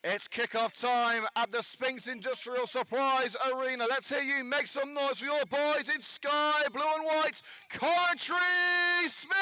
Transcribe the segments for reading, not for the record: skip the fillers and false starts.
It's kick-off time at the Sphinx Industrial Supplies Arena. Let's hear you make some noise for your boys in sky, blue and white, Coventry Sphinx!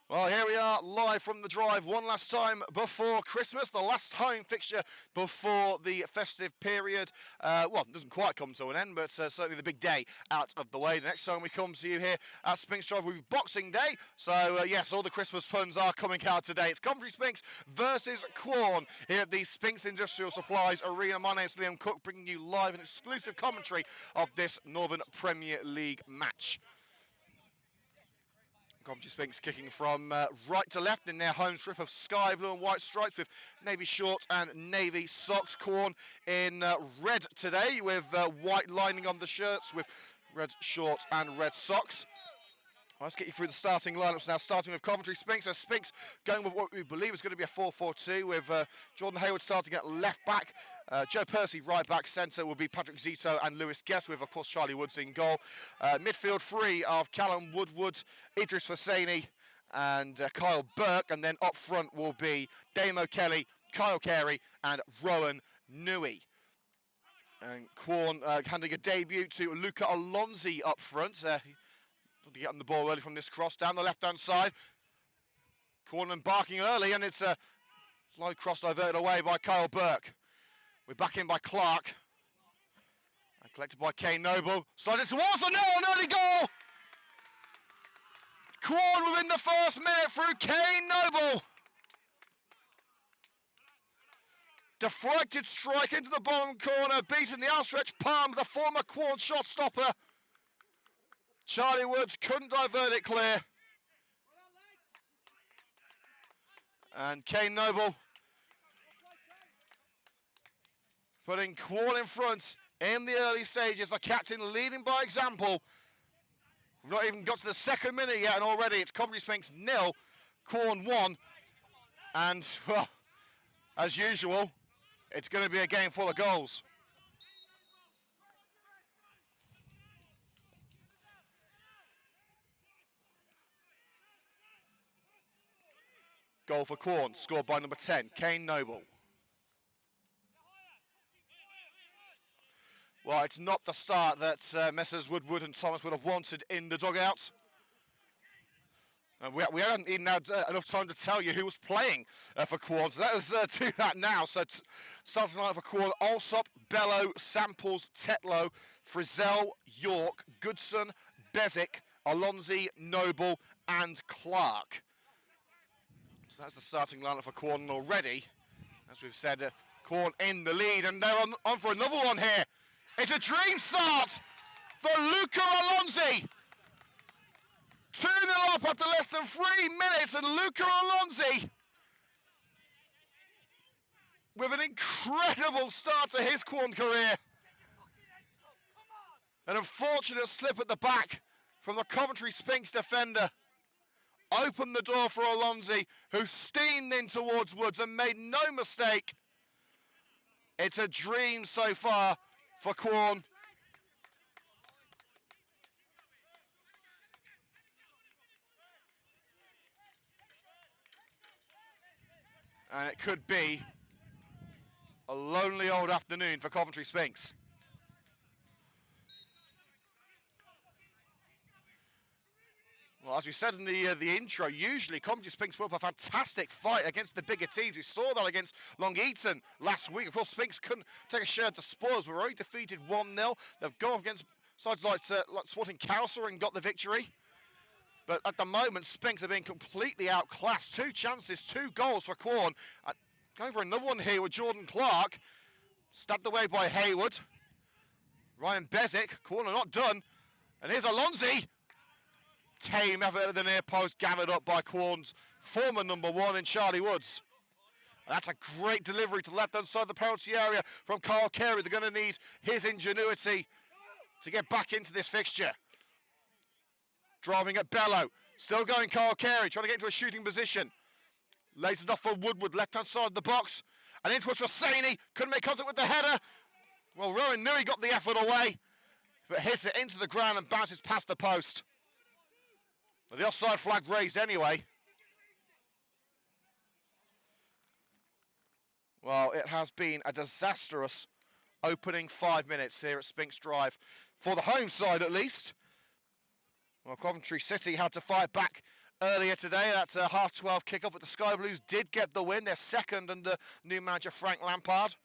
Well, here we are live from the drive one last time before Christmas, the last home fixture before the festive period. Well, it doesn't quite come to an end, but certainly the big day out of the way. The next time we come to you here at Sphinx Drive will be Boxing Day. So, yes, all the Christmas puns are coming out today. It's Coventry Sphinx versus Quorn here at the Sphinx Industrial Supplies Arena. My name's Liam Cook, bringing you live an exclusive commentary of this Northern Premier League match. Coventry Sphinx kicking from right to left in their home strip of sky blue and white stripes with navy short and navy socks. Quorn in red today with white lining on the shirts with red short and red socks. Let's get you through the starting lineups now, starting with Coventry Sphinx. So Sphinx going with what we believe is going to be a 4-4-2 with Jordan Hayward starting at left back. Joe Percy right back, centre will be Patrick Zito and Lewis Guest with, of course, Charlie Woods in goal. Midfield three of Callum Woodward, Idris Hosseini and Kyle Burke. And then up front will be Damo Kelly, Kyle Carey and Rowan Nui. And Quorn handing a debut to Luca Alonzi up front. To get on the ball early from this cross down the left-hand side. Quorn embarking early, and it's a low cross diverted away by Kyle Burke. We're back in by Clark. And collected by Kane Noble. Slided towards the net, an early goal! Quorn within the first minute through Kane Noble. Deflected strike into the bottom corner, beating the outstretched palm of the former Quorn shot stopper. Charlie Woods couldn't divert it clear. And Kane Noble putting Quorn in front in the early stages. The captain leading by example. We've not even got to the second minute yet, and already it's Coventry Sphinx 0, Quorn 1. And, well, as usual, it's going to be a game full of goals. Goal for Quorn, scored by number 10, Kane Noble. Well, it's not the start that Messrs Woodward and Thomas would have wanted in the dugout. We haven't even had enough time to tell you who was playing for Quorn, so let us do that now. So starting line for Quorn: Alsop, Bellow, Samples, Tetlow, Frizzell, York, Goodson, Bezic, Alonzi, Noble and Clark. So that's the starting lineup for Quorn already. As we've said, Quorn in the lead, and they're on for another one here. It's a dream start for Luca Alonzi. 2-0 up after less than 3 minutes, and Luca Alonzi with an incredible start to his Quorn career. An unfortunate slip at the back from the Coventry Sphinx defender opened the door for Alonzi, who steamed in towards Woods and made no mistake. It's a dream so far for Quorn. And it could be a lonely old afternoon for Coventry Sphinx. Well, as we said in the intro, usually Coventry Sphinx put up a fantastic fight against the bigger teams. We saw that against Long Eaton last week. Of course, Sphinx couldn't take a share of the spoils, but were only defeated 1-0. They've gone against sides like Sporting Cowser and got the victory. But at the moment, Sphinx are being completely outclassed. 2 chances, 2 goals for Quorn. Going for another one here with Jordan Clark. Stabbed away by Hayward. Ryan Bezic. Quorn are not done. And here's Alonzi. Tame effort at the near post, gathered up by Quorn's former number 1 in Charlie Woods. And that's a great delivery to the left-hand side of the penalty area from Kyle Carey. They're going to need his ingenuity to get back into this fixture. Driving at Bellow. Still going Kyle Carey, trying to get into a shooting position. Lays it off for Woodward, left-hand side of the box. And into Hosseini. Couldn't make contact with the header. Well, Rowan knew he got the effort away, but hits it into the ground and bounces past the post. Well, the offside flag raised anyway. Well, it has been a disastrous opening 5 minutes here at Sphinx Drive. For the home side, at least. Well, Coventry City had to fight back earlier today. That's a 12:30 kickoff, but the Sky Blues did get the win. They're second under new manager Frank Lampard,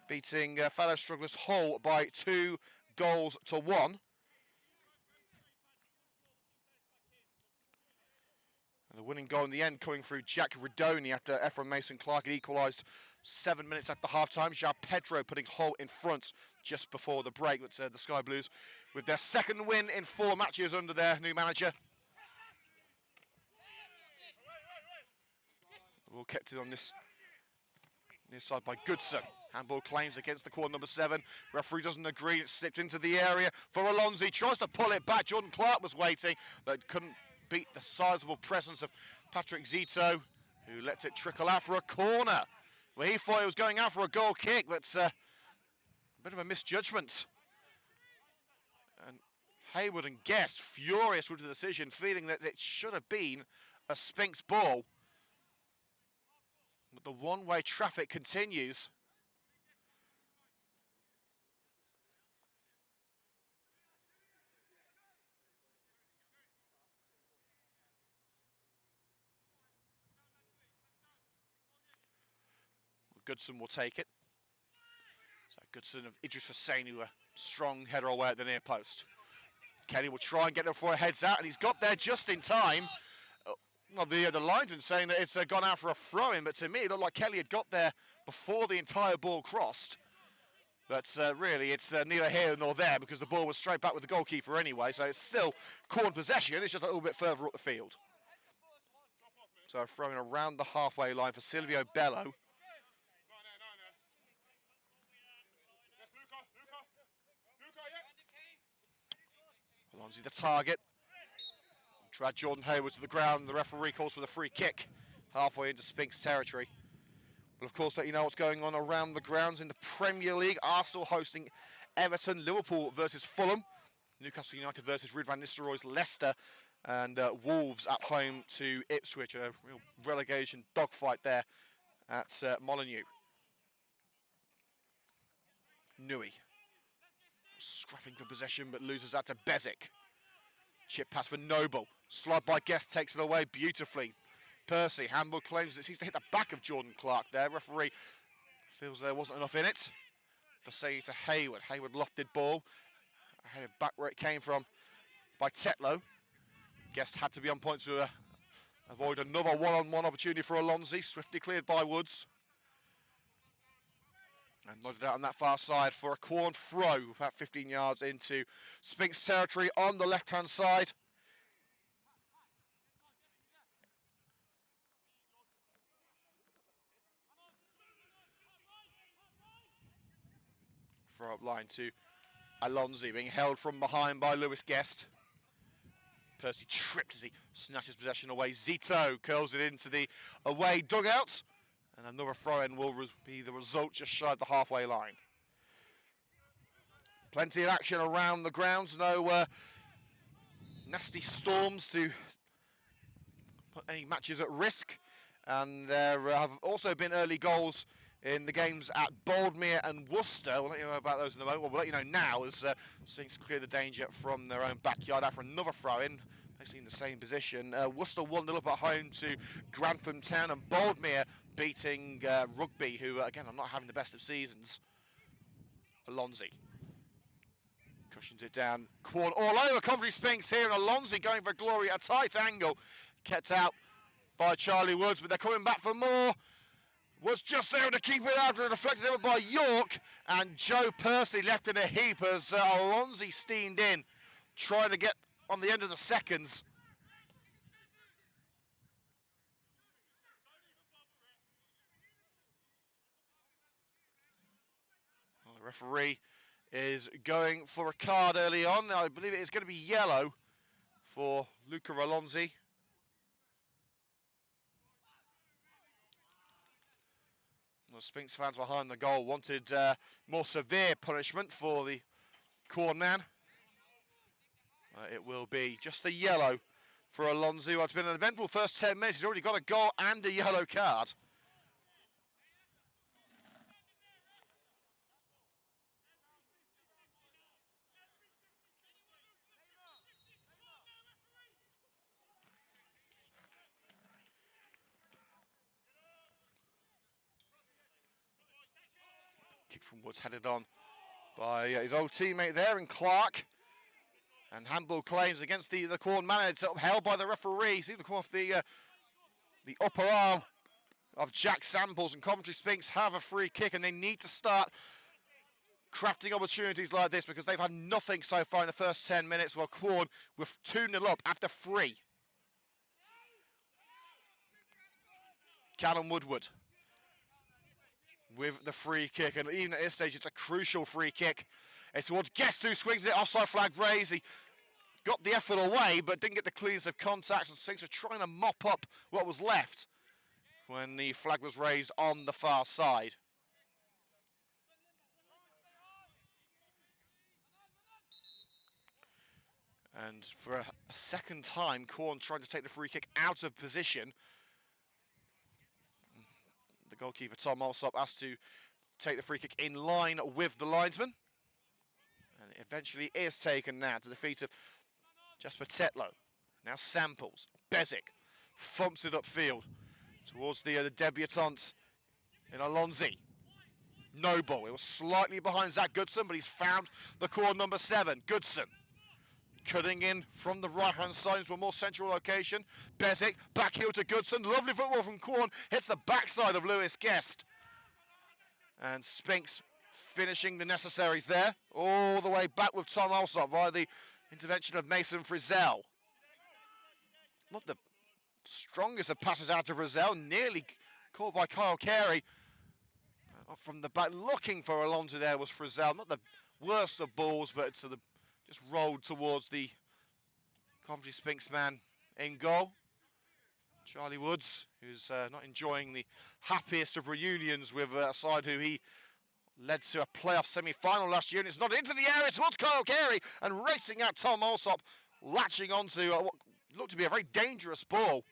beating fellow strugglers Hull by 2-1. And the winning goal in the end coming through Jack Redoni after Ephraim Mason-Clark had equalised 7 minutes after half-time. João Pedro putting Hull in front just before the break. But the Sky Blues with their second win in 4 matches under their new manager. We'll kept it on this near side by Goodson. Handball claims against the Quorn number 7. Referee doesn't agree. It slipped into the area for Alonzi. Tries to pull it back. Jordan Clark was waiting, but couldn't beat the sizable presence of Patrick Zito, who lets it trickle out for a corner. Well, he thought he was going out for a goal kick, but a bit of a misjudgment. And Hayward and Guest furious with the decision, feeling that it should have been a Sphinx ball. But the one-way traffic continues. Goodson will take it. So Goodson of Idris Hussein, who a strong header away at the near post. Kelly will try and get it before it heads out, and he's got there just in time. Well, the linesman saying that it's gone out for a throw-in, but to me it looked like Kelly had got there before the entire ball crossed. But really, it's neither here nor there, because the ball was straight back with the goalkeeper anyway, so it's still Quorn possession, it's just a little bit further up the field. So throwing around the halfway line for Silvio Bello. Alonzi the target. Drag Jordan Hayward to the ground. The referee calls for the free kick halfway into Sphinx territory. But of course, let you know what's going on around the grounds in the Premier League. Arsenal hosting Everton, Liverpool versus Fulham, Newcastle United versus Ruud van Nistelrooy's Leicester, and Wolves at home to Ipswich. A real relegation dogfight there at Molineux. Nui scrapping for possession, but loses that to Bezic. Chip pass for Noble. Slide by Guest takes it away beautifully. Percy, handball claims it seems to hit the back of Jordan Clark there. Referee feels there wasn't enough in it. Vasey to Hayward. Hayward lofted ball. Headed back where it came from by Tetlow. Guest had to be on point to avoid another one-on-one opportunity for Alonzi. Swiftly cleared by Woods. And nodded out on that far side for a Quorn throw, about 15 yards into Sphinx territory on the left-hand side. Throw up line to Alonzi, being held from behind by Lewis Guest. Percy tripped as he snatches possession away. Zito curls it into the away dugout. And another throw-in will be the result just shy of the halfway line. Plenty of action around the grounds. No nasty storms to put any matches at risk. And there have also been early goals in the games at Boldmere and Worcester. We'll let you know about those in a moment. Well, we'll let you know now as Sphinx clear the danger from their own backyard after another throw-in. Basically in the same position. Worcester 1-0 up at home to Grantham Town, and Boldmere beating Rugby, who, again, are not having the best of seasons. Alonzi cushions it down. Quorn all over Coventry Sphinx here, and Alonzi going for glory at a tight angle. Kept out by Charlie Woods, but they're coming back for more. Was just there to keep it out, and deflected over by York, and Joe Percy left in a heap as Alonzi steamed in, trying to get on the end of the seconds. Well, the referee is going for a card early on. I believe it is going to be yellow for Luca Alonzi. The Sphinx fans behind the goal wanted more severe punishment for the Quorn man. It will be just a yellow for Alonso. It's been an eventful first 10 minutes. He's already got a goal and a yellow card. Kick from Woods headed on by his old teammate there in Clark. And handball claims against the Quorn man. It's upheld by the referee. See the come off the upper arm of Jack Samples, and Coventry Sphinx have a free kick, and they need to start crafting opportunities like this because they've had nothing so far in the first 10 minutes, while Quorn were 2-0 up after 3. Callum Woodward with the free kick, and even at this stage it's a crucial free kick. It's towards Guest, who swings it, offside flag raised. He got the effort away but didn't get the clearance of contact, and Sphinx were trying to mop up what was left when the flag was raised on the far side. And for a second time, Quorn trying to take the free kick out of position. The goalkeeper, Tom Alsop, asked to take the free kick in line with the linesman. And it eventually is taken now to the feet of Jasper Tetlow. Now Samples, Bezic, thumps it upfield towards the debutant in Alonzi. Noble, it was slightly behind Zach Goodson, but he's found the core number 7, Goodson. Cutting in from the right-hand side into a more central location. Bezic, back heel to Goodson. Lovely football from Quorn. Hits the backside of Lewis Guest. And Sphinx finishing the necessaries there. All the way back with Tom Alsop via the intervention of Mason Frizzell. Not the strongest of passes out of Frizzell. Nearly caught by Kyle Carey. From the back, looking for Alonso there was Frizzell. Not the worst of balls, but it's just rolled towards the Coventry Sphinx man in goal. Charlie Woods, who's not enjoying the happiest of reunions with a side who he led to a playoff semi-final last year, and it's not into the area towards Kyle Carey, and racing out Tom Alsop, latching onto what looked to be a very dangerous ball,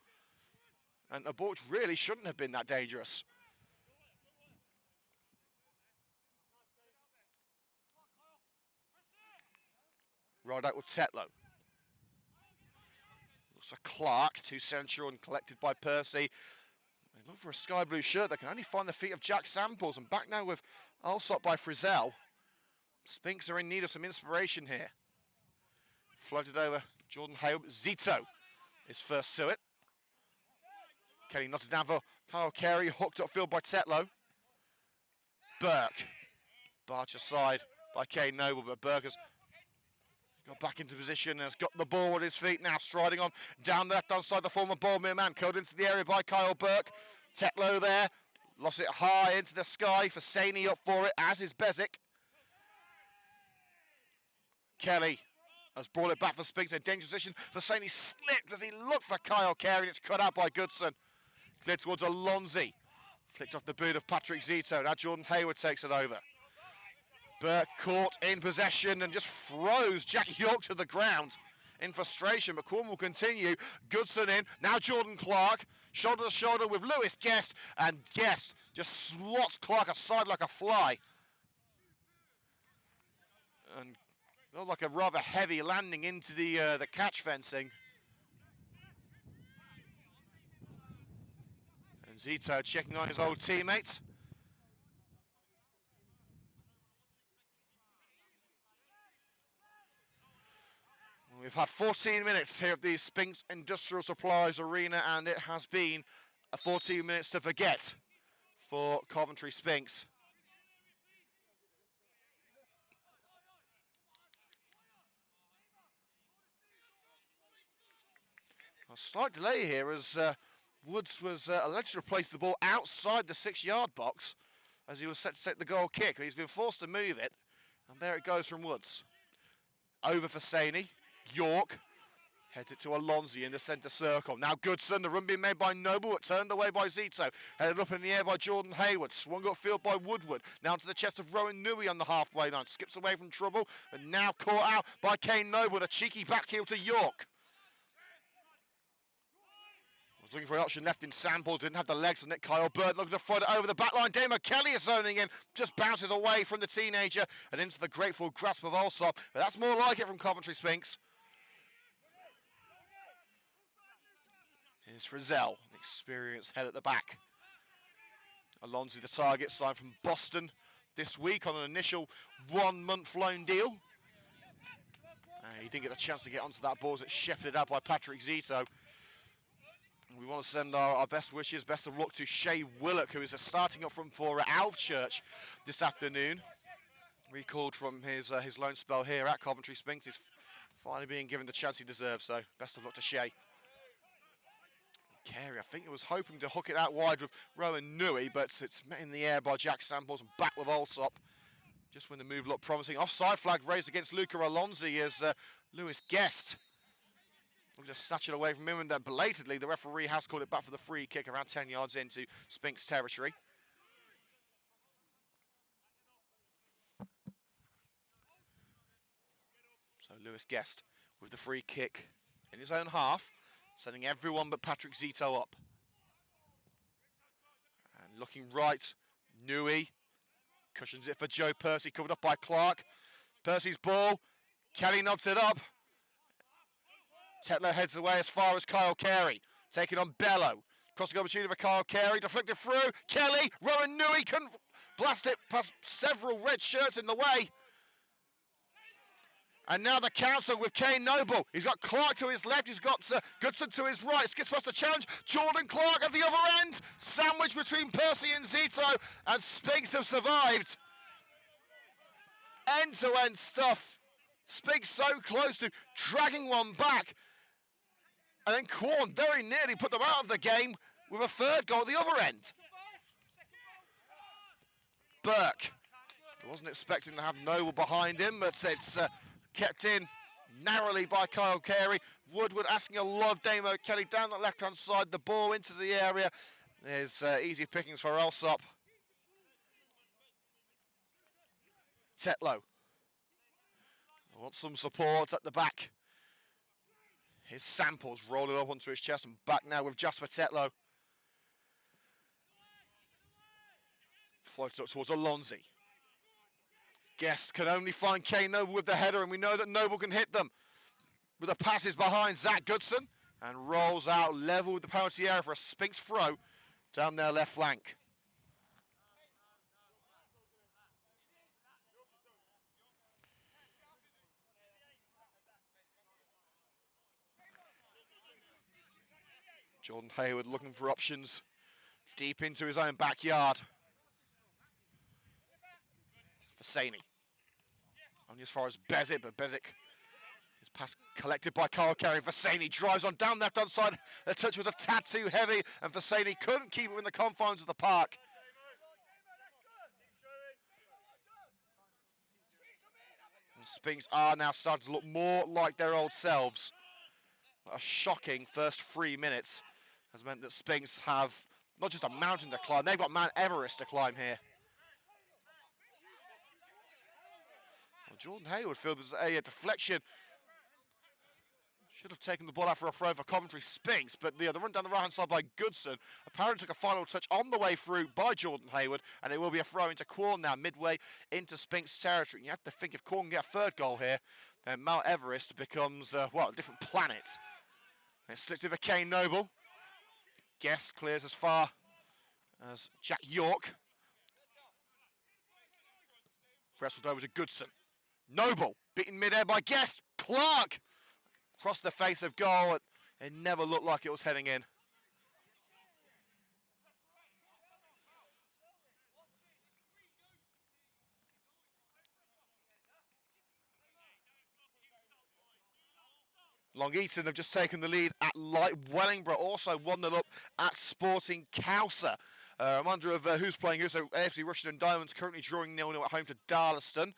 and a ball which really shouldn't have been that dangerous. Right out with Tetlow. Looks for Clark, too central and collected by Percy. They look for a sky blue shirt that can only find the feet of Jack Samples, and back now with Alsop by Frizzell. Sphinx are in need of some inspiration here. Floated over Jordan Hale. Zito is first to it. Kenny knotted down for Kyle Carey, hooked upfield by Tetlow. Burke. Barge aside by Kane Noble, but Burke has got back into position and has got the ball at his feet now, striding on down the left-hand side, the former Bournemouth man, curled into the area by Kyle Burke. Tetlow there, lost it high into the sky. Fasani up for it, as is Bezic. Kelly has brought it back for Sphinx in a dangerous position. Fasani slipped as he looked for Kyle Carey, and it's cut out by Goodson. Cleared towards Alonzi. Flicked off the boot of Patrick Zito. Now Jordan Hayward takes it over. Burke caught in possession and just froze Jack York to the ground in frustration, but Quorn will continue. Goodson in, now Jordan Clark, shoulder to shoulder with Lewis Guest, and Guest just swats Clark aside like a fly. And looked like a rather heavy landing into the catch fencing. And Zito checking on his old teammates. We've had 14 minutes here at the Sphinx Industrial Supplies Arena, and it has been a 14 minutes to forget for Coventry Sphinx. A slight delay here as Woods was alleged to place the ball outside the 6-yard box as he was set to take the goal kick. He's been forced to move it, and there it goes from Woods. Over for Saney. York Heads it to Alonzi in the centre circle. Now Goodson, the run being made by Noble, but turned away by Zito. Headed up in the air by Jordan Hayward. Swung upfield by Woodward. Now to the chest of Rowan Newey on the halfway line. Skips away from trouble, but now caught out by Kane Noble. A cheeky back heel to York. Was looking for an option left in Samples. Didn't have the legs of Nick Kyle Bird. Looking to throw it over the back line. Damo Kelly is zoning in. Just bounces away from the teenager and into the grateful grasp of Alsop. But that's more like it from Coventry Sphinx. Here's Frizzell, an experienced head at the back. Alonso, the target, signed from Boston this week on an initial 1-month loan deal. He didn't get the chance to get onto that ball as it's shepherded out by Patrick Zito. We want to send our best wishes, best of luck to Shay Willock, who is starting up from for Alvechurch this afternoon. Recalled from his loan spell here at Coventry Sphinx. He's finally being given the chance he deserves, so best of luck to Shay. Carey, I think he was hoping to hook it out wide with Rowan Newey, but it's met in the air by Jack Samples and back with Alsop. Just when the move looked promising. Offside flag raised against Luca Alonzi as Lewis Guest looked to snatch it away from him, and belatedly the referee has called it back for the free kick around 10 yards into Sphinx territory. So Lewis Guest with the free kick in his own half, sending everyone but Patrick Zito up. And looking right, Newey cushions it for Joe Percy, covered up by Clark. Percy's ball, Kelly knobs it up. Tetlow heads away as far as Kyle Carey, taking on Bello. Crossing opportunity for Kyle Carey, deflected through. Kelly, Rowan Newey couldn't blast it past several red shirts in the way. And now the counter with Kane Noble. He's got Clark to his left. He's got Goodson to his right. Skips past the challenge. Jordan Clark at the other end. Sandwich between Percy and Zito. And Sphinx have survived. End-to-end stuff. Sphinx so close to dragging one back. And then Quorn very nearly put them out of the game with a third goal at the other end. Burke. I wasn't expecting to have Noble behind him, but it's kept in narrowly by Kyle Carey. Woodward asking a lot of Damo Kelly down the left-hand side, the ball into the area. There's easy pickings for Alsop. Tetlow. I want some support at the back. His Samples rolling up onto his chest and back now with Jasper Tetlow. Floats up towards Alonzi. Guest can only find Kane Noble with the header, and we know that Noble can hit them. With the passes behind Zach Goodson, and rolls out level with the penalty area for a Sphinx throw down their left flank. Jordan Hayward looking for options deep into his own backyard. Fasani. Only as far as Bezic, but Bezic is pass collected by Kyle Carey. Fasani drives on down left-hand side. The touch was a tad too heavy, and Fasani couldn't keep it in the confines of the park. And Sphinx are now starting to look more like their old selves. A shocking first 3 minutes has meant that Sphinx have not just a mountain to climb, they've got Mount Everest to climb here. Well, Jordan Hayward feels there's a deflection. Should have taken the ball out for a throw for Coventry Sphinx, but the run down the right-hand side by Goodson apparently took a final touch on the way through by Jordan Hayward, and it will be a throw into Quorn now, midway into Sphinx territory. And you have to think if Quorn can get a third goal here, then Mount Everest becomes, well, a different planet. It's slipped over Kane Noble. Guest clears as far as Jack York. Wrestled over to Goodson. Noble beaten mid-air by Guest. Clark crossed the face of goal. It never looked like it was heading in. Long Eaton have just taken the lead at Light Wellingborough, also 1-0 up at Sporting Cowser. Reminder of who's playing who. So AFC Rushden Diamonds currently drawing 0-0 at home to Darlaston.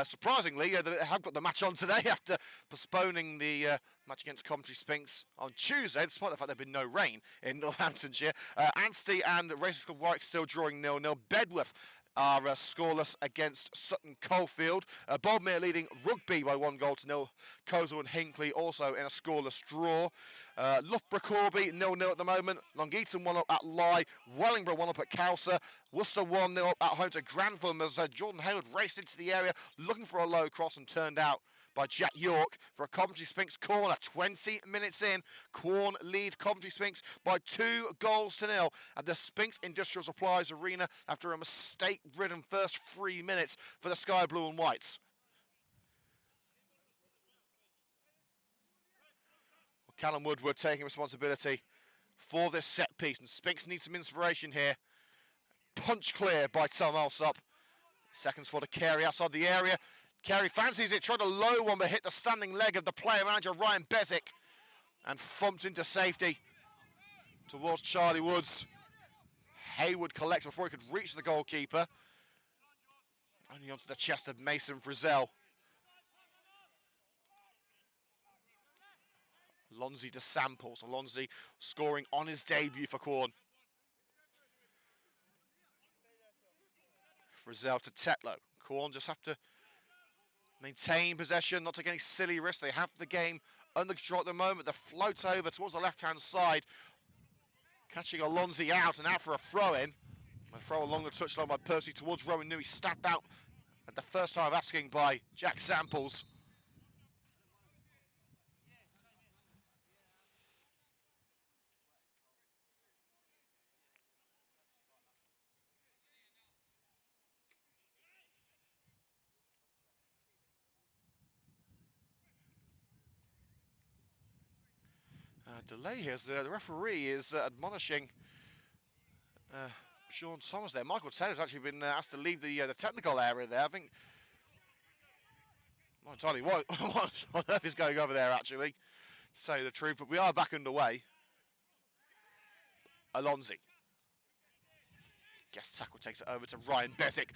Surprisingly, they have got the match on today after postponing the match against Coventry Sphinx on Tuesday, despite the fact there has been no rain in Northamptonshire. Anstey and Racing Club Warwick still drawing 0-0. Bedworth are scoreless against Sutton Coldfield. Bodmere leading Rugby by 1-0. Coleshill and Hinckley also in a scoreless draw. Loughborough Corby 0-0 at the moment. Long Eaton 1-up at Lye. Wellingborough 1-up at Cowser. Worcester 1-0 up at home to Grantham as Jordan Hayward raced into the area looking for a low cross and turned out by Jack York for a Coventry Sphinx corner. 20 minutes in, Quorn lead Coventry Sphinx by 2-0 at the Sphinx Industrial Supplies Arena after a mistake-ridden first 3 minutes for the Sky Blue and Whites. Well, Callum Woodward taking responsibility for this set piece, and Sphinx needs some inspiration here. Punch clear by Tom Alsop. Seconds for the carry outside the area. Carey fancies it, tried a low one but hit the standing leg of the player manager Ryan Bezic and thumped into safety towards Charlie Woods. Hayward collects before he could reach the goalkeeper. Only onto the chest of Mason Frizzell. Alonzi to Samples. Alonzi scoring on his debut for Quorn. Frizzell to Tetlow. Quorn just have to maintain possession, not take any silly risks. They have the game under control at the moment. The float over towards the left-hand side, catching Alonzi out and out for a throw-in. A throw along the touchline by Percy towards Rowan Newey. Stabbed out at the first time of asking by Jack Samples. Delay here as the referee is admonishing Sean Thomas there. Michael Taylor's actually been asked to leave the technical area there. I think, I'm not entirely what on earth is going over there actually, to say the truth, but we are back underway. Alonzi. Guest tackle takes it over to Ryan Bezic.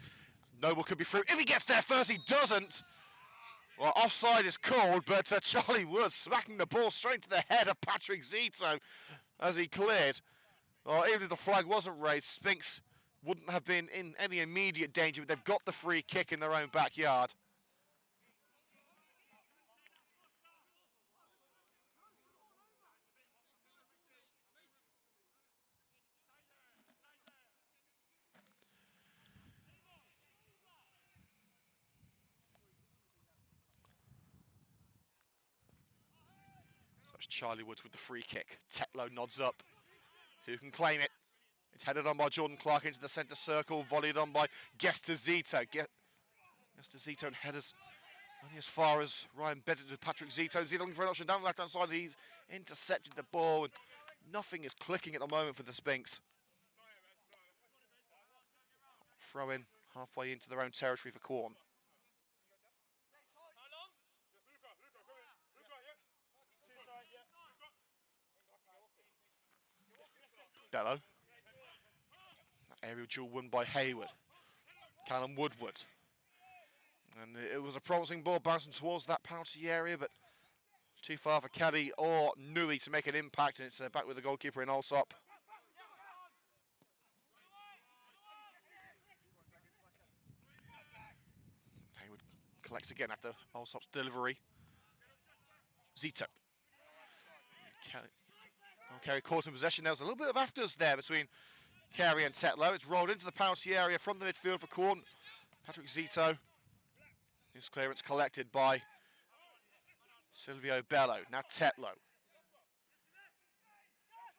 Noble could be through. If he gets there first, he doesn't. Well, offside is called, but Charlie Woods smacking the ball straight into the head of Patrick Zito as he cleared. Well, even if the flag wasn't raised, Sphinx wouldn't have been in any immediate danger, but they've got the free kick in their own backyard. Charlie Woods with the free kick. Tetlow nods up. Who can claim it? It's headed on by Jordan Clark into the centre circle. Volleyed on by Gestazito. Gestazito and headers only as far as Ryan Bezic with Patrick Zito. Zito looking for an option down the left-hand side. He's intercepted the ball and nothing is clicking at the moment for the Sphinx. Throw in halfway into their own territory for Quorn. Bello. Aerial duel won by Hayward. Callum Woodward. And it was a promising ball bouncing towards that penalty area, but too far for Caddy or Newey to make an impact, and it's back with the goalkeeper in Alsop. Hayward collects again after Alsop's delivery. Zito. Carey caught in possession. There was a little bit of afters there between Carey and Tetlow. It's rolled into the penalty area from the midfield for Quorn. Patrick Zito. His clearance collected by Silvio Bello. Now Tetlow.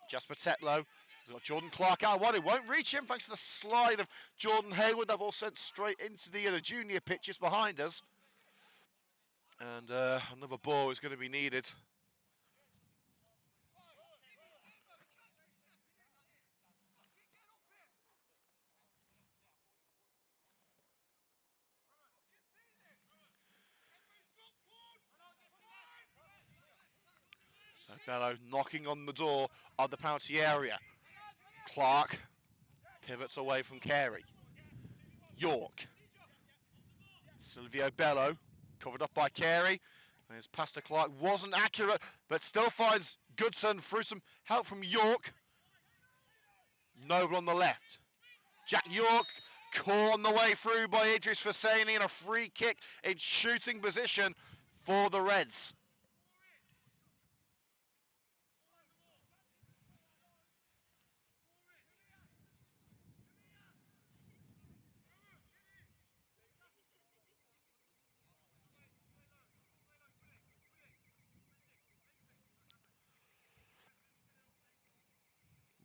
Jasper Tetlow. He's got Jordan Clark out wide. It won't reach him thanks to the slide of Jordan Hayward. That ball sent straight into the junior pitches behind us. And another ball is going to be needed. So Bello knocking on the door of the penalty area. Clark Pivots away from Carey. York. Silvio Bello, covered up by Carey. And his pass to Clark wasn't accurate, but still finds Goodson through some help from York. Noble on the left. Jack York caught on the way through by Idris Hosseini, and a free kick in shooting position for the Reds.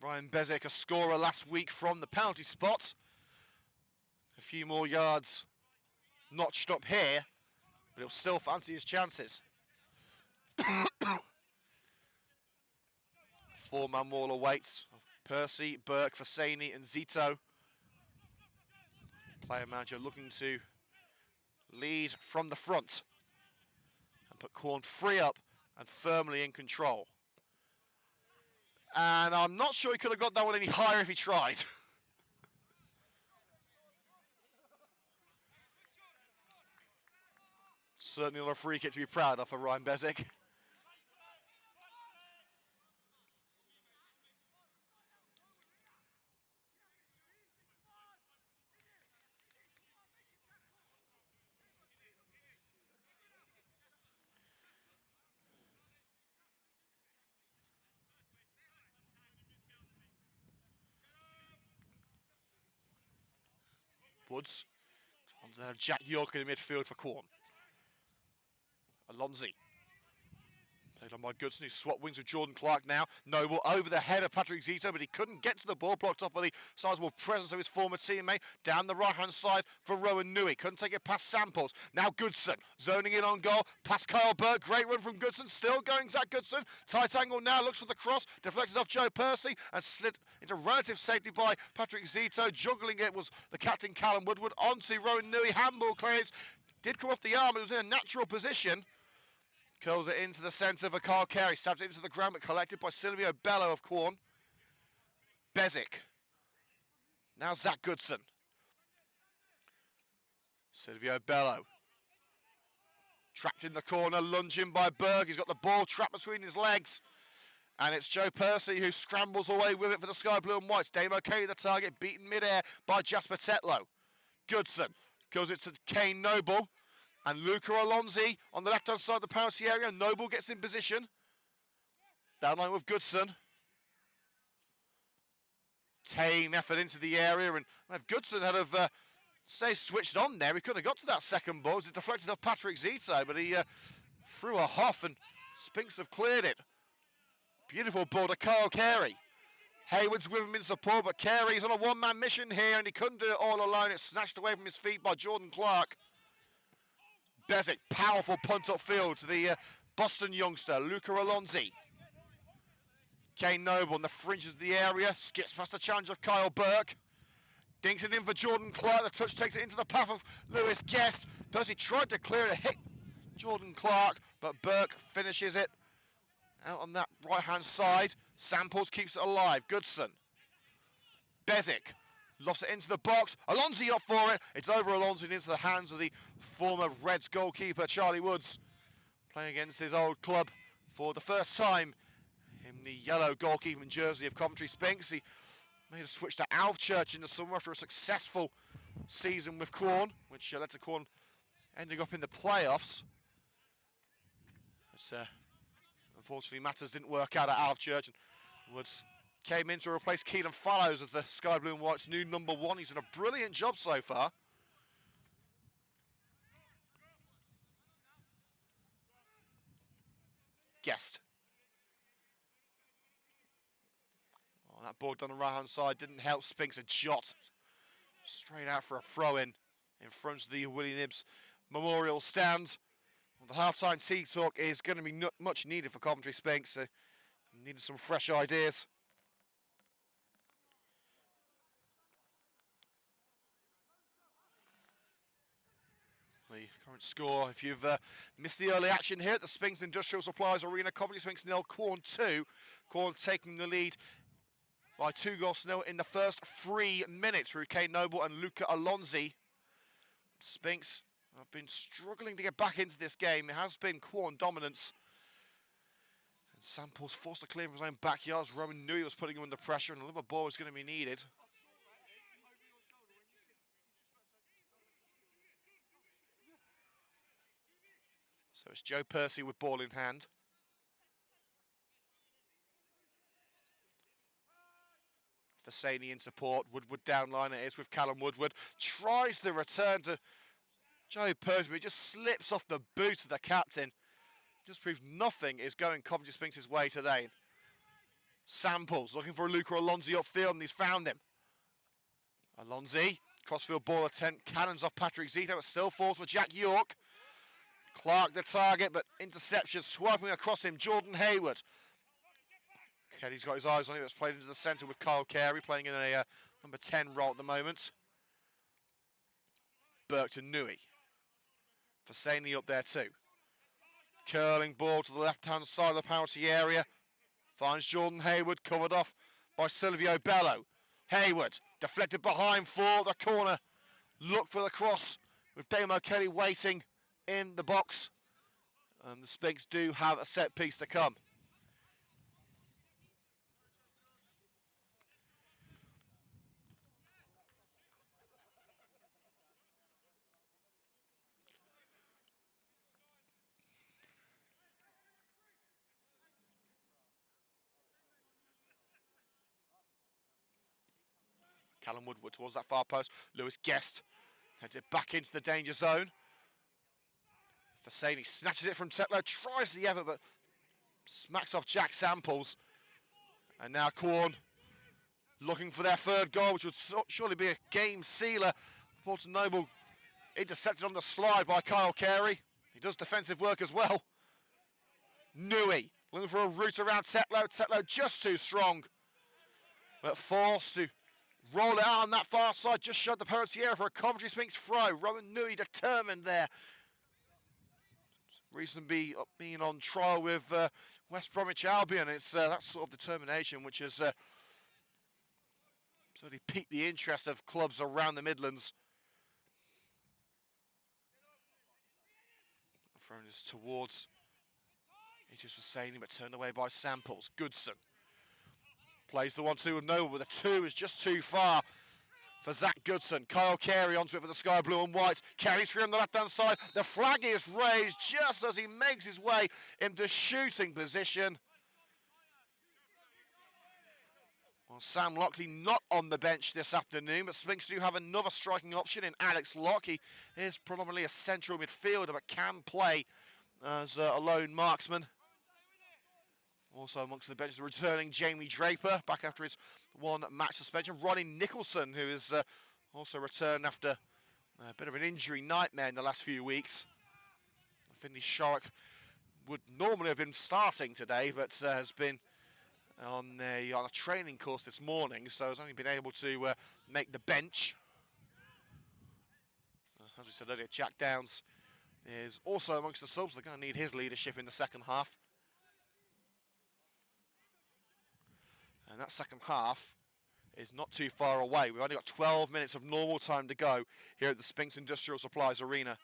Ryan Bezic, a scorer last week from the penalty spot. A few more yards notched up here, but he'll still fancy his chances. Four-man wall awaits of Percy, Burke, Hosseini and Zito. Player manager looking to lead from the front and put Quorn free up and firmly in control. And I'm not sure he could have got that one any higher if he tried. Certainly not a free kick to be proud of for Ryan Bezic. Woods. To have Jack York in the midfield for Quorn. Alonzi. Played on by Goodson, who swapped wings with Jordan Clark now. Noble over the head of Patrick Zito, but he couldn't get to the ball, blocked up by the sizable presence of his former teammate. Down the right-hand side for Rowan Nui. Couldn't take it past Samples. Now Goodson, zoning in on goal. Past Kyle Burke, great run from Goodson. Still going Zach Goodson. Tight angle now, looks for the cross. Deflected off Joe Percy and slid into relative safety by Patrick Zito. Juggling it was the captain Callum Woodward. Onto Rowan Nui, handball clearance. Did come off the arm, it was in a natural position. Curls it into the centre for Carl Carey. Stabs it into the ground, but collected by Silvio Bello of Quorn. Bezic. Now Zach Goodson. Silvio Bello. Trapped in the corner, lunging by Berg. He's got the ball trapped between his legs. And it's Joe Percy who scrambles away with it for the Sky Blue and Whites. Damo Kay the target, beaten mid-air by Jasper Tetlow. Goodson goes it to Kane Noble. And Luca Alonzi on the left-hand side of the penalty area. Noble gets in position. Downline with Goodson. Tame effort into the area. And if Goodson had have, switched on there, he could have got to that second ball. It deflected off Patrick Zito, but he threw a huff and Sphinx have cleared it. Beautiful ball to Kyle Carey. Hayward's with him in support, but Carey's on a one-man mission here, and he couldn't do it all alone. It's snatched away from his feet by Jordan Clark. Bezic, powerful punt upfield to the Boston youngster, Luca Alonzi. Kane Noble on the fringes of the area, skips past the challenge of Kyle Burke. Dinks it in for Jordan Clark, the touch takes it into the path of Lewis Guest. Percy tried to clear it, hit Jordan Clark, but Burke finishes it out on that right-hand side. Samples keeps it alive, Goodson. Bezic. Lost it into the box. Alonzi up for it. It's over Alonzi and into the hands of the former Reds goalkeeper, Charlie Woods. Playing against his old club for the first time in the yellow goalkeeping jersey of Coventry Sphinx. He made a switch to Alvechurch in the summer after a successful season with Quorn, which led to Quorn ending up in the playoffs. But, unfortunately, matters didn't work out at Alvechurch, and Woods came in to replace Keelan Fallows as the Sky Blue and White's new number one. He's done a brilliant job so far. Guest. Oh, that ball down the right-hand side didn't help Sphinx. A jot straight out for a throw-in in front of the Willie Nibbs Memorial stand. Well, the half-time tea talk is going to be much needed for Coventry Sphinx. So needed some fresh ideas. The current score, if you've missed the early action here at the Sphinx Industrial Supplies Arena, Coventry Sphinx 0, Quorn 2. Quorn taking the lead by 2-0 in the first 3 minutes through Kane Noble and Luca Alonzi. Sphinx have been struggling to get back into this game. It has been Quorn dominance. And Samples forced to clear from his own backyards. Roman knew he was putting him under pressure and another ball was going to be needed. So it's Joe Percy with ball in hand. Fasani in support. Woodward down line it is with Callum Woodward. Tries the return to Joe Percy, but he just slips off the boot of the captain. Just proves nothing is going Coventry Sphinx's way today. Samples looking for Luca Alonzi upfield and he's found him. Alonzi, crossfield ball attempt, cannons off Patrick Zito, but still falls for Jack York. Clark the target, but interception swiping across him, Jordan Hayward. Kelly's got his eyes on it, it's played into the centre with Kyle Carey, playing in a number 10 role at the moment. Burke to Nui. Fasani up there too. Curling ball to the left-hand side of the penalty area. Finds Jordan Hayward, covered off by Silvio Bello. Hayward, deflected behind for the corner. Look for the cross with Damo Kelly waiting in the box. And the Sphinx do have a set piece to come. Callum Woodward towards that far post. Lewis Guest heads it back into the danger zone. Fasani snatches it from Tetlow, tries the effort, but smacks off Jack Samples. And now Quorn looking for their third goal, which would surely be a game sealer. Porto Noble intercepted on the slide by Kyle Carey. He does defensive work as well. Nui looking for a route around Tetlow. Tetlow just too strong, but forced to roll it out on that far side, just shut the penalty area for a Coventry Sphinx throw. Rowan Nui determined there. Recently being on trial with West Bromwich Albion. It's that sort of determination which has certainly piqued the interest of clubs around the Midlands. Thrown this towards, he just was saying, but turned away by Samples. Goodson plays the 1-2 with Noble, but the 2 is just too far for Zach Goodson. Kyle Carey onto it for the sky blue and white. Carey's free on the left-hand side. The flag is raised just as he makes his way into shooting position. Well, Sam Lockley not on the bench this afternoon, but Sphinx do have another striking option in Alex Locke. He is predominantly a central midfielder, but can play as a lone marksman. Also amongst the bench, returning Jamie Draper, back after his 1-match suspension. Ronnie Nicholson, who is also returned after a bit of an injury nightmare in the last few weeks. Finley Sharrock would normally have been starting today, but has been on a training course this morning, so has only been able to make the bench. As we said earlier, Jack Downs is also amongst the subs. They're going to need his leadership in the second half. And that second half is not too far away. We've only got 12 minutes of normal time to go here at the Sphinx Industrial Supplies Arena.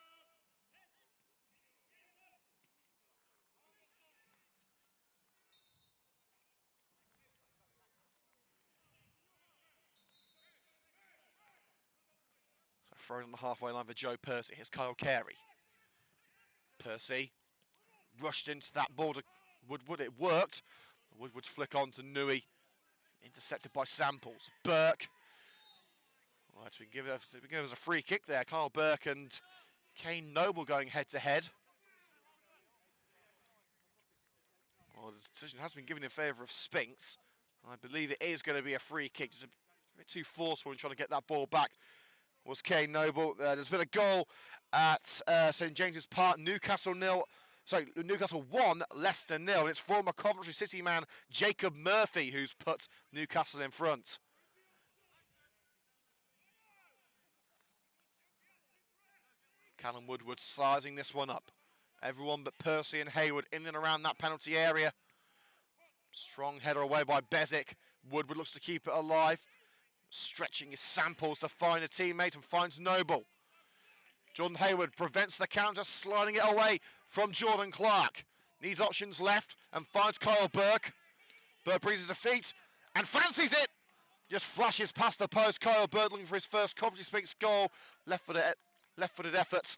So thrown on the halfway line for Joe Percy. Here's Kyle Carey. Percy rushed into that ball to Woodward. It worked. Woodward's flick on to Nui. Intercepted by Samples. Burke. Well, it's been given us a free kick there. Kyle Burke and Kane Noble going head to head. Well, the decision has been given in favour of Sphinx. I believe it is going to be a free kick. Just a bit too forceful in trying to get that ball back. Was Kane Noble. There's been a goal at St James's Park. Newcastle 1, Leicester 0. And it's former Coventry City man Jacob Murphy who's put Newcastle in front. Callum Woodward sizing this one up. Everyone but Percy and Hayward in and around that penalty area. Strong header away by Bezic. Woodward looks to keep it alive, stretching his samples to find a teammate and finds Noble. Jordan Hayward prevents the counter, sliding it away from Jordan Clark. Needs options left and finds Kyle Burke. Burke brings it to feet and fancies it. Just flashes past the post. Kyle Burke looking for his first Coventry Sphinx goal. Left-footed effort.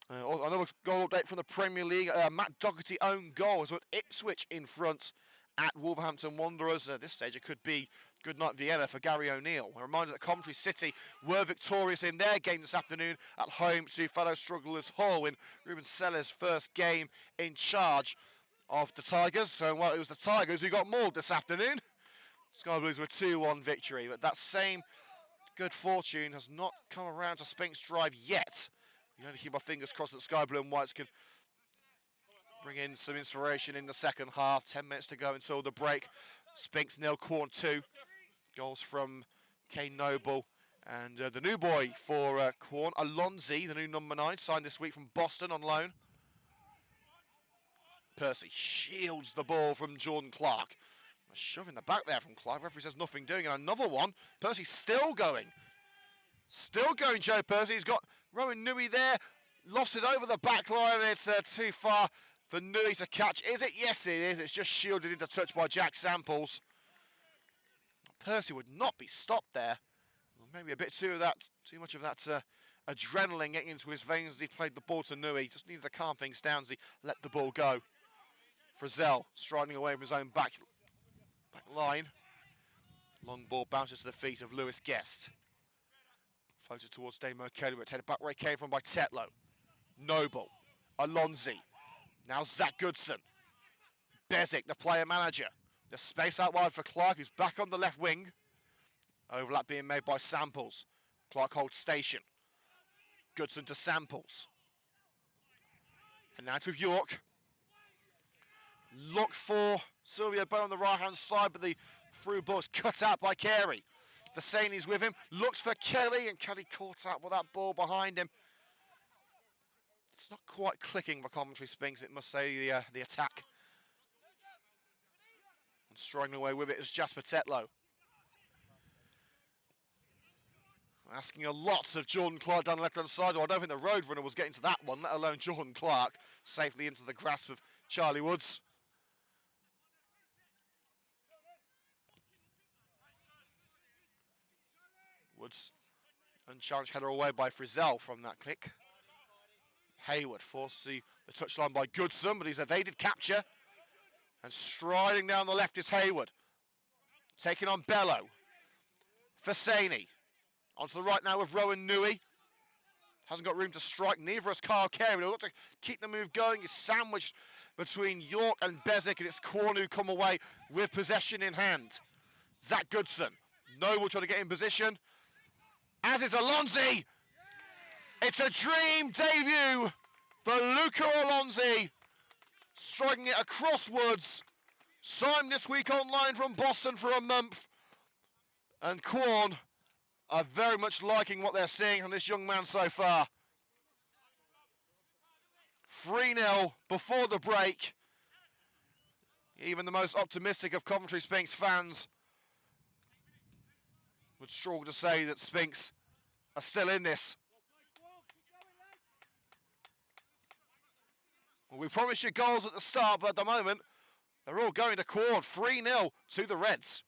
Another goal update from the Premier League. Matt Doherty own goal has put Ipswich in front at Wolverhampton Wanderers. At this stage, it could be good night Vienna for Gary O'Neill. A reminder that Coventry City were victorious in their game this afternoon at home to fellow strugglers Hull in Ruben Seller's first game in charge of the Tigers. So, well, it was the Tigers who got mauled this afternoon. Sky Blues were 2-1 victory, but that same good fortune has not come around to Sphinx Drive yet. We only keep our fingers crossed that Sky Blue and Whites can bring in some inspiration in the second half. 10 minutes to go until the break. Sphinx 0, Quorn 2. Goals from Kane Noble and the new boy for Quorn, Alonzi, the new number 9, signed this week from Boston on loan. Percy shields the ball from Jordan Clark. A shove in the back there from Clark. Referee says nothing doing, and another one. Percy still going. Still going, Joe Percy. He's got Rowan Nui there. Lost it over the back line, and it's too far for Nui to catch. Is it? Yes, it is. It's just shielded into touch by Jack Samples. Percy would not be stopped there. Well, maybe a bit too much of that adrenaline getting into his veins as he played the ball to Nui. Just needed to calm things down as he let the ball go. Frizzell striding away from his own back line. Long ball bounces to the feet of Lewis Guest. Floated towards Damo Kelly, but headed back where it came from by Tetlow. Noble. Alonzi. Now Zach Goodson. Bezic, the player manager. The space out wide for Clark, who's back on the left wing. Overlap being made by Samples. Clark holds station. Goodson to Samples. And now it's with York. Looked for Silvio Bow on the right-hand side, but the through ball is cut out by Carey. Vasani's with him. Looks for Kelly, and Kelly caught out with that ball behind him. It's not quite clicking for Coventry Sphinx, it must say, the attack. And striding away with it is Jasper Tetlow. Asking a lot of Jordan Clark down the left-hand side. Well, I don't think the Roadrunner was getting to that one, let alone Jordan Clark. Safely into the grasp of Charlie Woods. Woods, unchallenged header away by Frizzell from that click. Hayward forced the touchline by Goodson, but he's evaded capture. And striding down the left is Hayward. Taking on Bello. Fasani. Onto the right now with Rowan Nui. Hasn't got room to strike, neither has Carl Carey. But he'll look to keep the move going. He's sandwiched between York and Bezic, and it's Quorn who come away with possession in hand. Zach Goodson. Noble trying to get in position. As is Alonzi. It's a dream debut for Luca Alonzi. Striking it across Woods. Signed this week online from Boston for a month. And Quorn are very much liking what they're seeing from this young man so far. 3-0 before the break. Even the most optimistic of Coventry Sphinx fans would struggle to say that Sphinx are still in this. Well, we promised you goals at the start, but at the moment, they're all going to Quorn. 3-0 to the Reds.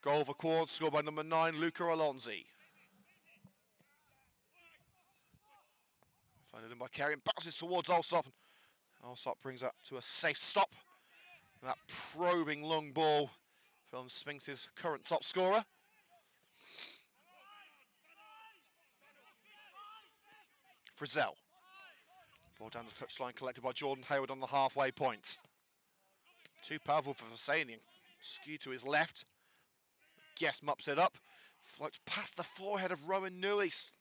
Goal for Quorn, scored by number 9, Luca Alonzi. Funded in by Carey and bounces towards Alsop. Alsop brings that to a safe stop. And that probing long ball from Sphinx's current top scorer. Frizzell. Ball down the touchline collected by Jordan Hayward on the halfway point. Too powerful for Vasani. Skew to his left. Guest mops it up. Floats past the forehead of Rowan Nui. It's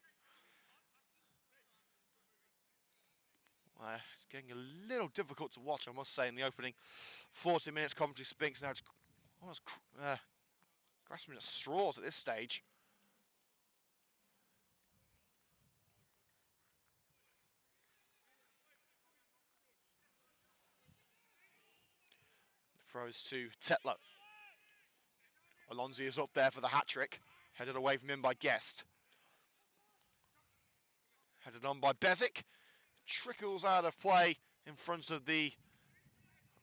getting a little difficult to watch, I must say, in the opening 40 minutes. Coventry Sphinx now almost grasping at straws at this stage. Throws to Tetlow. Alonzi is up there for the hat-trick. Headed away from him by Guest. Headed on by Bezic. Trickles out of play in front of the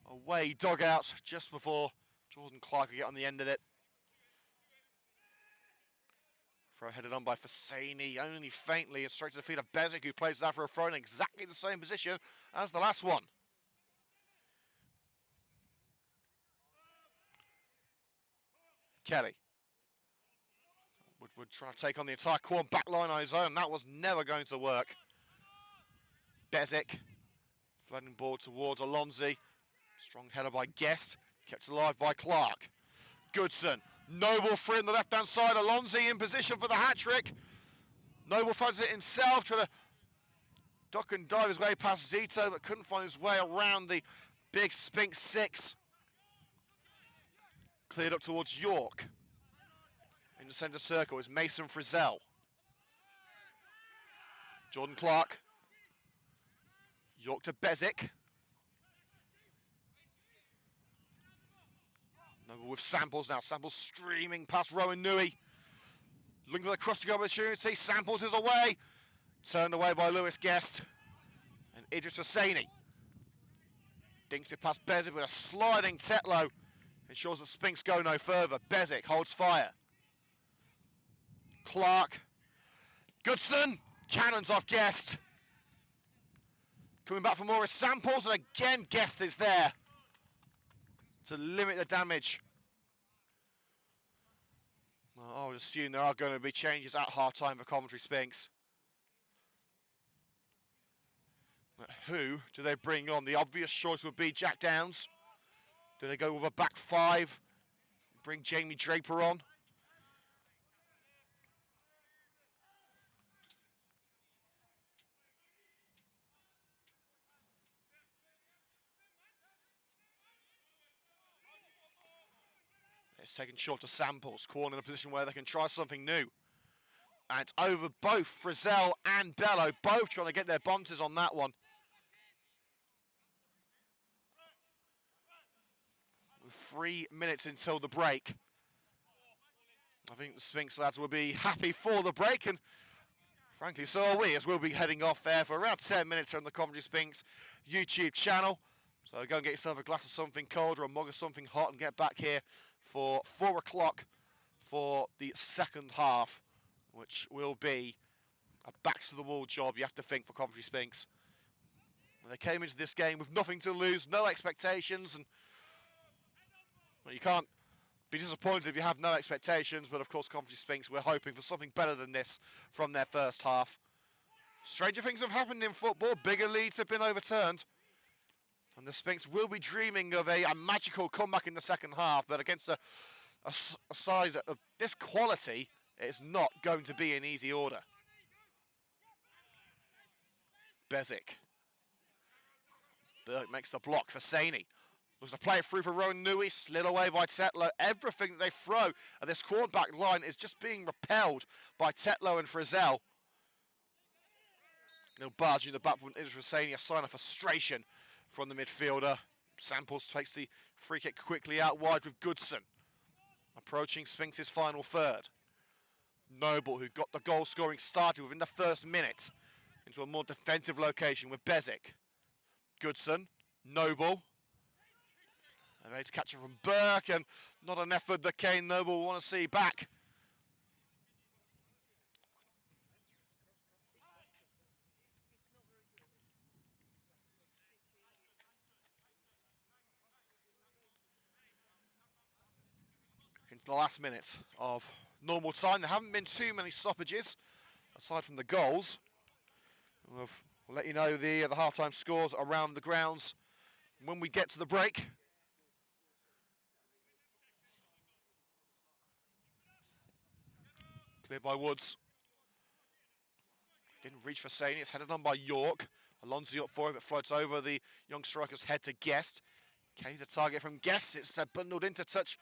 away dugout just before Jordan Clark will get on the end of it. Throw headed on by Fasani, only faintly, and straight to the feet of Bezic, who plays that for a throw in exactly the same position as the last one. Kelly would try to take on the entire Quorn back line on his own. That was never going to work. Bezic, flooding ball towards Alonzi. Strong header by Guest, kept alive by Clark. Goodson, Noble free on the left-hand side. Alonzi in position for the hat-trick. Noble finds it himself, trying to duck and dive his way past Zito, but couldn't find his way around the big Sphinx 6. Cleared up towards York. In the centre circle is Mason Frizzell. Jordan Clark. York to Bezic. Noble with Samples now. Samples streaming past Rowan Nui. Looking for the crossing opportunity. Samples is away. Turned away by Lewis Guest. And Idris Hosseini dinks it past Bezic with a sliding Tetlow. Ensures that Sphinx go no further. Bezic holds fire. Clark. Goodson. Cannons off Guest. Coming back for more is Samples, and again Guest is there to limit the damage. Well, I would assume there are going to be changes at half-time for Coventry Sphinx. But who do they bring on? The obvious choice would be Jack Downs. Do they go with a back five? Bring Jamie Draper on? It's taken short to Samples. Quorn in a position where they can try something new. And it's over both Frizzell and Bello, both trying to get their bonces on that one. With 3 minutes until the break. I think the Sphinx lads will be happy for the break, and frankly so are we, as we'll be heading off there for around 10 minutes on the Coventry Sphinx YouTube channel. So go and get yourself a glass of something cold or a mug of something hot and get back here for 4 o'clock for the second half, which will be a backs-to-the-wall job, you have to think, for Coventry Sphinx. They came into this game with nothing to lose, no expectations, and well, you can't be disappointed if you have no expectations, but of course Coventry Sphinx, we're hoping for something better than this from their first half. Stranger things have happened in football, bigger leads have been overturned. And the Sphinx will be dreaming of a magical comeback in the second half, but against a side of this quality, it's not going to be an easy order. Bezic. Burke makes the block for Saney. Looks to play it through for Rowan Nui, slid away by Tetlow. Everything that they throw at this quarterback line is just being repelled by Tetlow and Frizzell. Now barging the back is Hosseini, a sign of frustration from the midfielder. Samples takes the free kick quickly out wide with Goodson. Approaching Sphinx's final third. Noble, who got the goal scoring started within the first minute, into a more defensive location with Bezic. Goodson, Noble. And ready to catch it from Burke, and not an effort that Kane Noble will want to see back. Into the last minute of normal time. There haven't been too many stoppages, aside from the goals. We've We'll let you know the half-time scores around the grounds when we get to the break. Cleared by Woods. Didn't reach for Saney. It's headed on by York. Alonso up for it, but floats over the young striker's head to Guest. Kenny the target from Guest. It's bundled into touch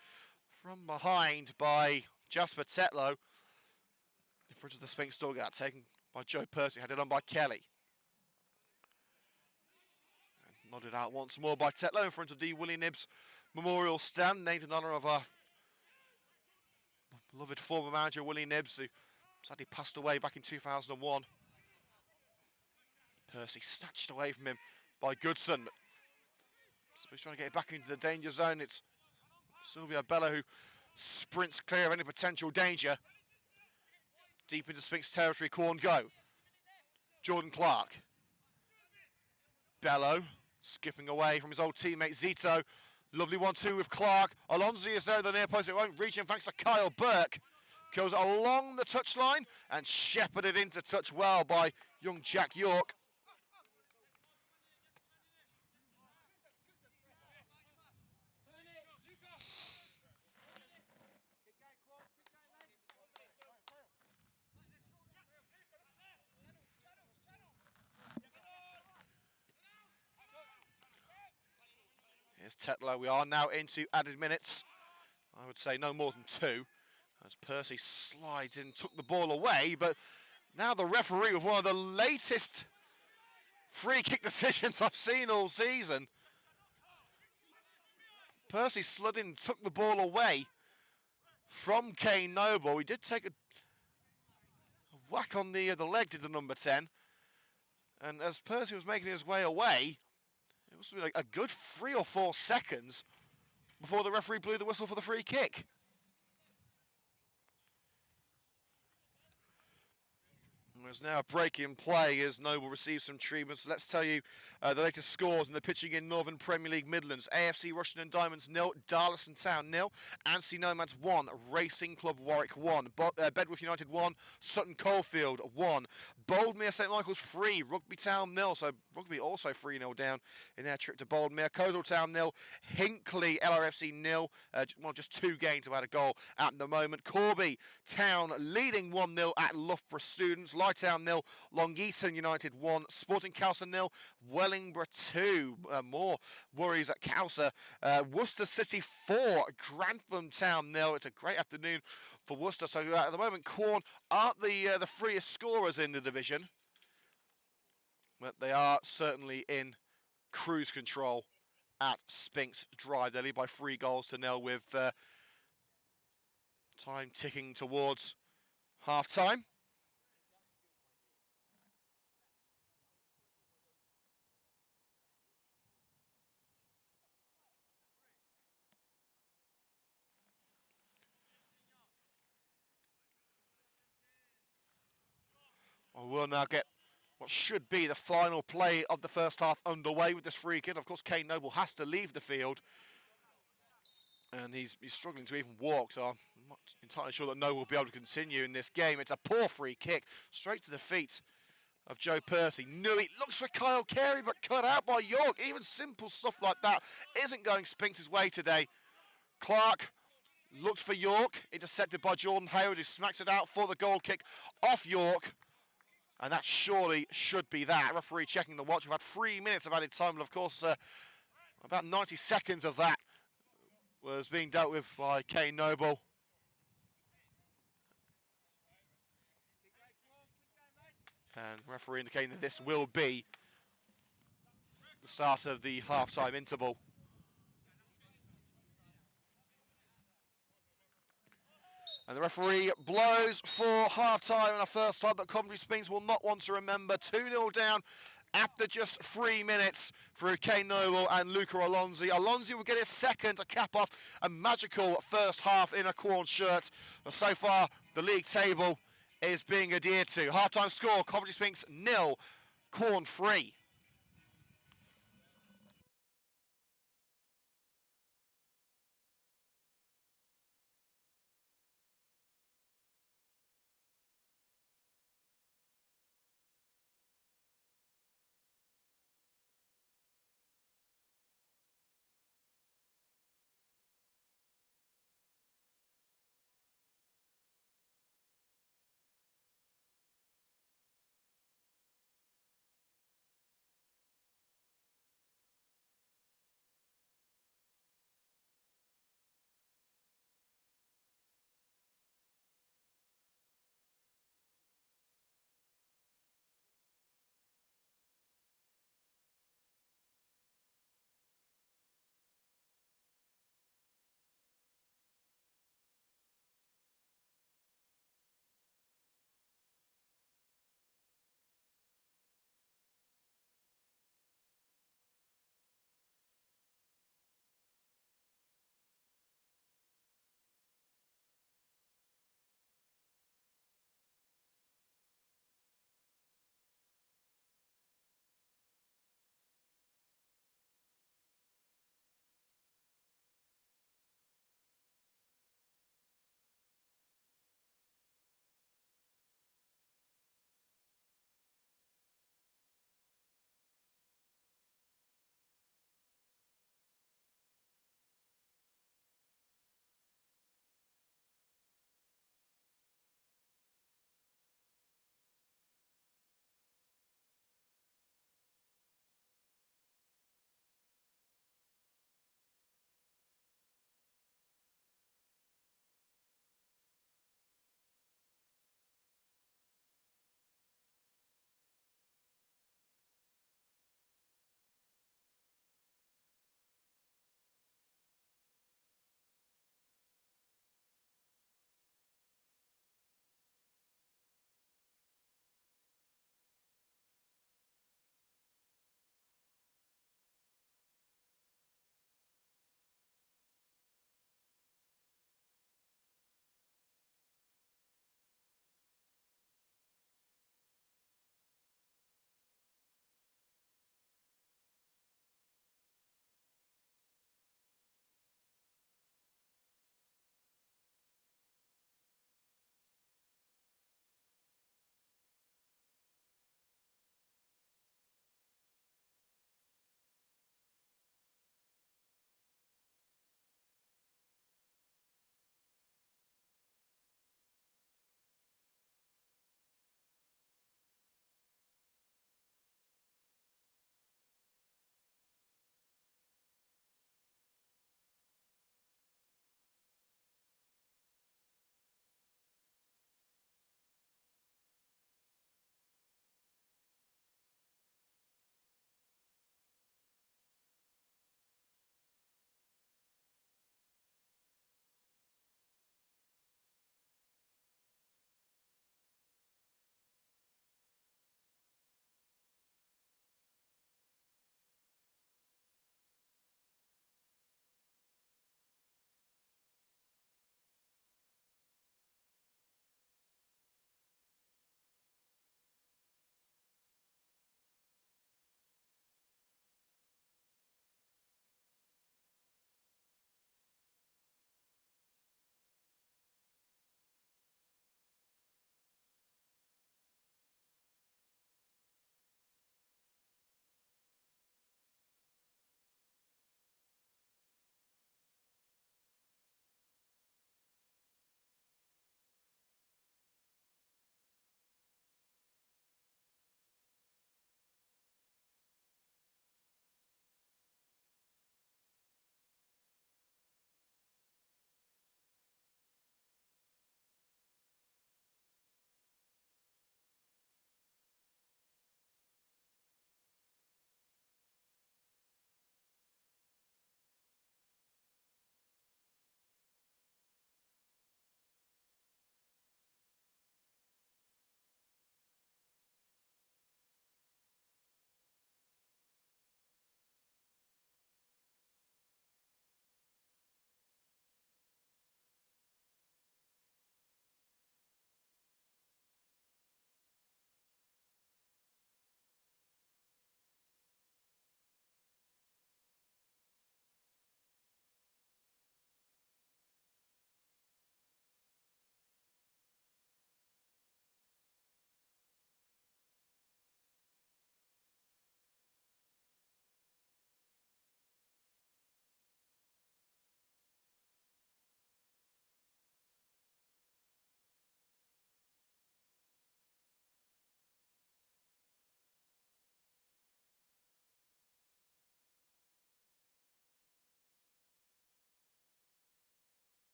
from behind by Jasper Tetlow. In front of the Sphinx dugout, taken by Joe Percy, headed on by Kelly. And nodded out once more by Tetlow in front of the Willie Nibbs Memorial Stand, named in honour of our beloved former manager Willie Nibbs, who sadly passed away back in 2001. Percy snatched away from him by Goodson. So he's trying to get it back into the danger zone. It's Silvio Bella who sprints clear of any potential danger. Deep into Sphinx territory, Quorn go. Jordan Clark. Bello skipping away from his old teammate Zito. Lovely 1-2 with Clark. Alonso is there, the near post. It won't reach in thanks to Kyle Burke. Goes along the touchline and shepherded into touch well by young Jack York. Here's Tetlow. We are now into added minutes. I would say no more than 2. As Percy slides in, took the ball away, but now the referee with one of the latest free kick decisions I've seen all season. Percy slid in, took the ball away from Kane Noble. He did take a whack on the leg, did the number 10. And as Percy was making his way away, it must have been a good 3 or 4 seconds before the referee blew the whistle for the free kick. There's now a break in play as Noble receives some treatment. So let's tell you the latest scores in the pitching in Northern Premier League Midlands. AFC Rushden and Diamonds 0, Darlaston Town 0, Anstey Nomads 1, Racing Club Warwick 1, Bedworth United 1, Sutton Coldfield 1, Boldmere St Michael's 3, Rugby Town 0, so Rugby also 3-0 down in their trip to Boldmere, Coleshill Town 0, Hinckley LRFC 0, just 2 games have had a goal at the moment. Corby Town leading 1-0 at Loughborough Students, Town 0, Long Eaton United 1, Sporting Cowser 0, Wellingborough 2. More worries at Cowser. Worcester City 4, Grantham Town 0. It's a great afternoon for Worcester. So at the moment, Quorn aren't the freest scorers in the division, but they are certainly in cruise control at Sphinx Drive. They lead by 3-0 with time ticking towards half-time. We'll now get what should be the final play of the first half underway with this free kick. Of course, Kane Noble has to leave the field, and he's struggling to even walk, so I'm not entirely sure that Noble will be able to continue in this game. It's a poor free kick, straight to the feet of Joe Percy. Newey looks for Kyle Carey, but cut out by York. Even simple stuff like that isn't going Spinks' way today. Clark looked for York, intercepted by Jordan Hayward, who smacks it out for the goal kick off York. And that surely should be that. Referee checking the watch. We've had 3 minutes of added time, and of course, about 90 seconds of that was being dealt with by Kane Noble. And referee indicating that this will be the start of the half-time interval. And the referee blows for half-time in a first time that Coventry Sphinx will not want to remember. 2-0 down after just 3 minutes through Kane Noble and Luca Alonso. Alonso will get his second to cap off a magical first half in a Quorn shirt. But so far, the league table is being adhered to. Half-time score, Coventry Sphinx 0, Quorn 3.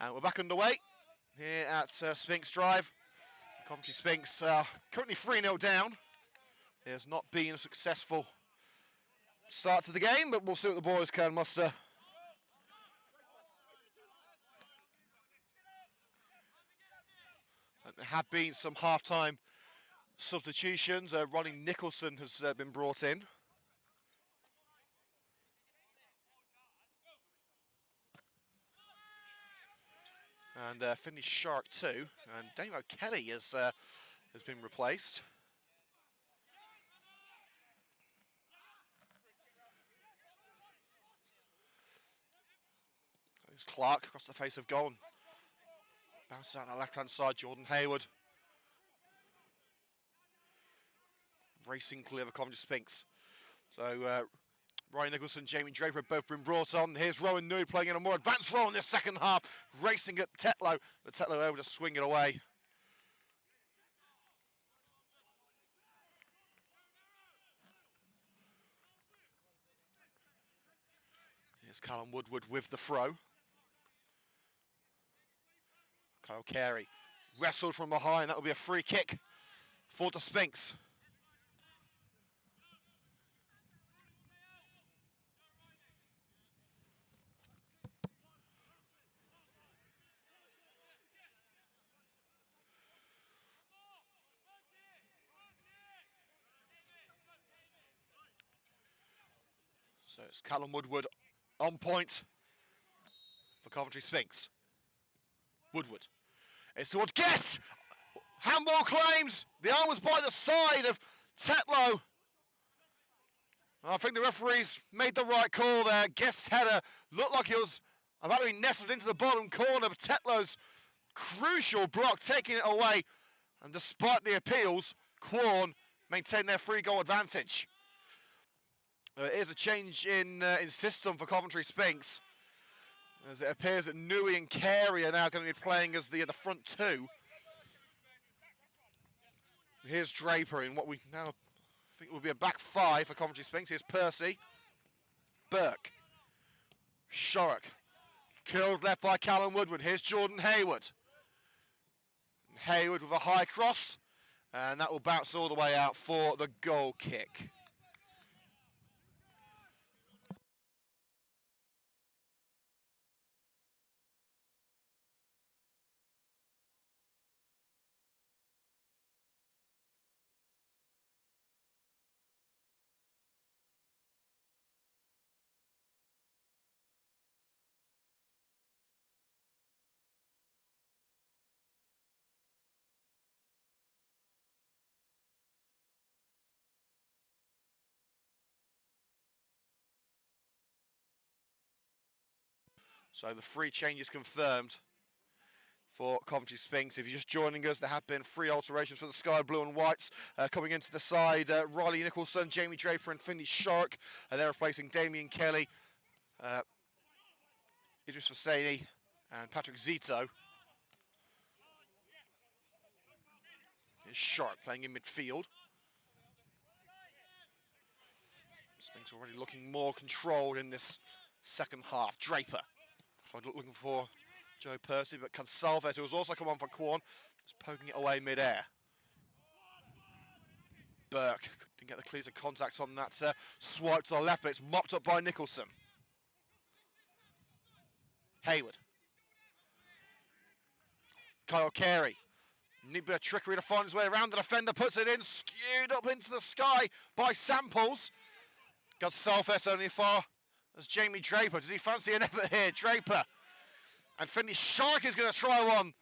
And we're back underway here at Sphinx Drive. Coventry Sphinx currently 3-0 down. It has not been a successful start to the game, but we'll see what the boys can muster. And there have been some half-time substitutions. Ronnie Nicholson has been brought in. And Finney Shark too. And Damo Kelly has been replaced. There's Clark across the face of goal. Bounces out on the left-hand side, Jordan Hayward. Racing clear of Coventry Sphinx. So Ryan Nicholson, Jamie Draper have both been brought on. Here's Rowan Newey playing in a more advanced role in this second half. Racing at Tetlow, but Tetlow able to swing it away. Here's Callum Woodward with the throw. Kyle Carey wrestled from behind. That will be a free kick for the Sphinx. So it's Callum Woodward on point for Coventry Sphinx. Woodward. It's towards Guess! Handball claims! The arm was by the side of Tetlow. I think the referees made the right call there. Guest's header looked like he was about to be nestled into the bottom corner, but Tetlow's crucial block taking it away. And despite the appeals, Quorn maintain their 3-goal advantage. There is a change in system for Coventry Sphinx, as it appears that Newey and Carey are now going to be playing as the front two. Here's Draper in what we now think will be a back five for Coventry Sphinx. Here's Percy, Burke, Shorrock, curled left by Callum Woodward. Here's Jordan Hayward. Hayward with a high cross, and that will bounce all the way out for the goal kick. So the 3 changes confirmed for Coventry Sphinx. If you're just joining us, there have been 3 alterations for the Sky Blue and Whites. Coming into the side, Riley Nicholson, Jamie Draper and Finney Shark. They're replacing Damien Kelly, Idris Hosseini and Patrick Zito. Here's Shark playing in midfield. Sphinx already looking more controlled in this second half. Draper. Looking for Joe Percy, but Consalves, who has also come on for Quorn, is poking it away mid-air. Burke didn't get the clear contact on that swipe to the left, but it's mopped up by Nicholson. Hayward. Kyle Carey. Need a bit of trickery to find his way around. The defender puts it in, skewed up into the sky by Samples. Consalves only far as Jamie Draper. Does he fancy an effort here? Draper. And Finney Shark is going to try one.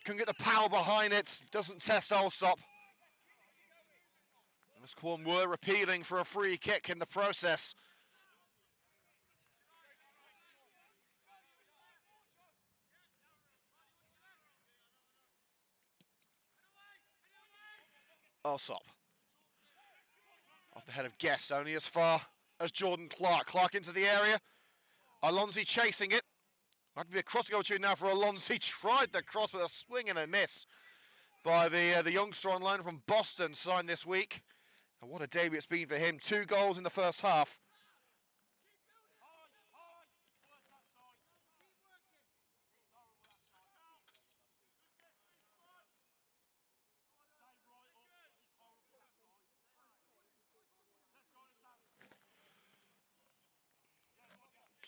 Can get the power behind it. Doesn't test Allsop. As Quorn were appealing for a free kick in the process. Allsop. Off the head of Guess, only as far as Jordan Clark. Clark into the area. Alonzi chasing it. Might be a cross go to now for Alonzi. Tried the cross with a swing and a miss by the youngster on loan from Boston, signed this week. And what a debut it's been for him. 2 goals in the first half.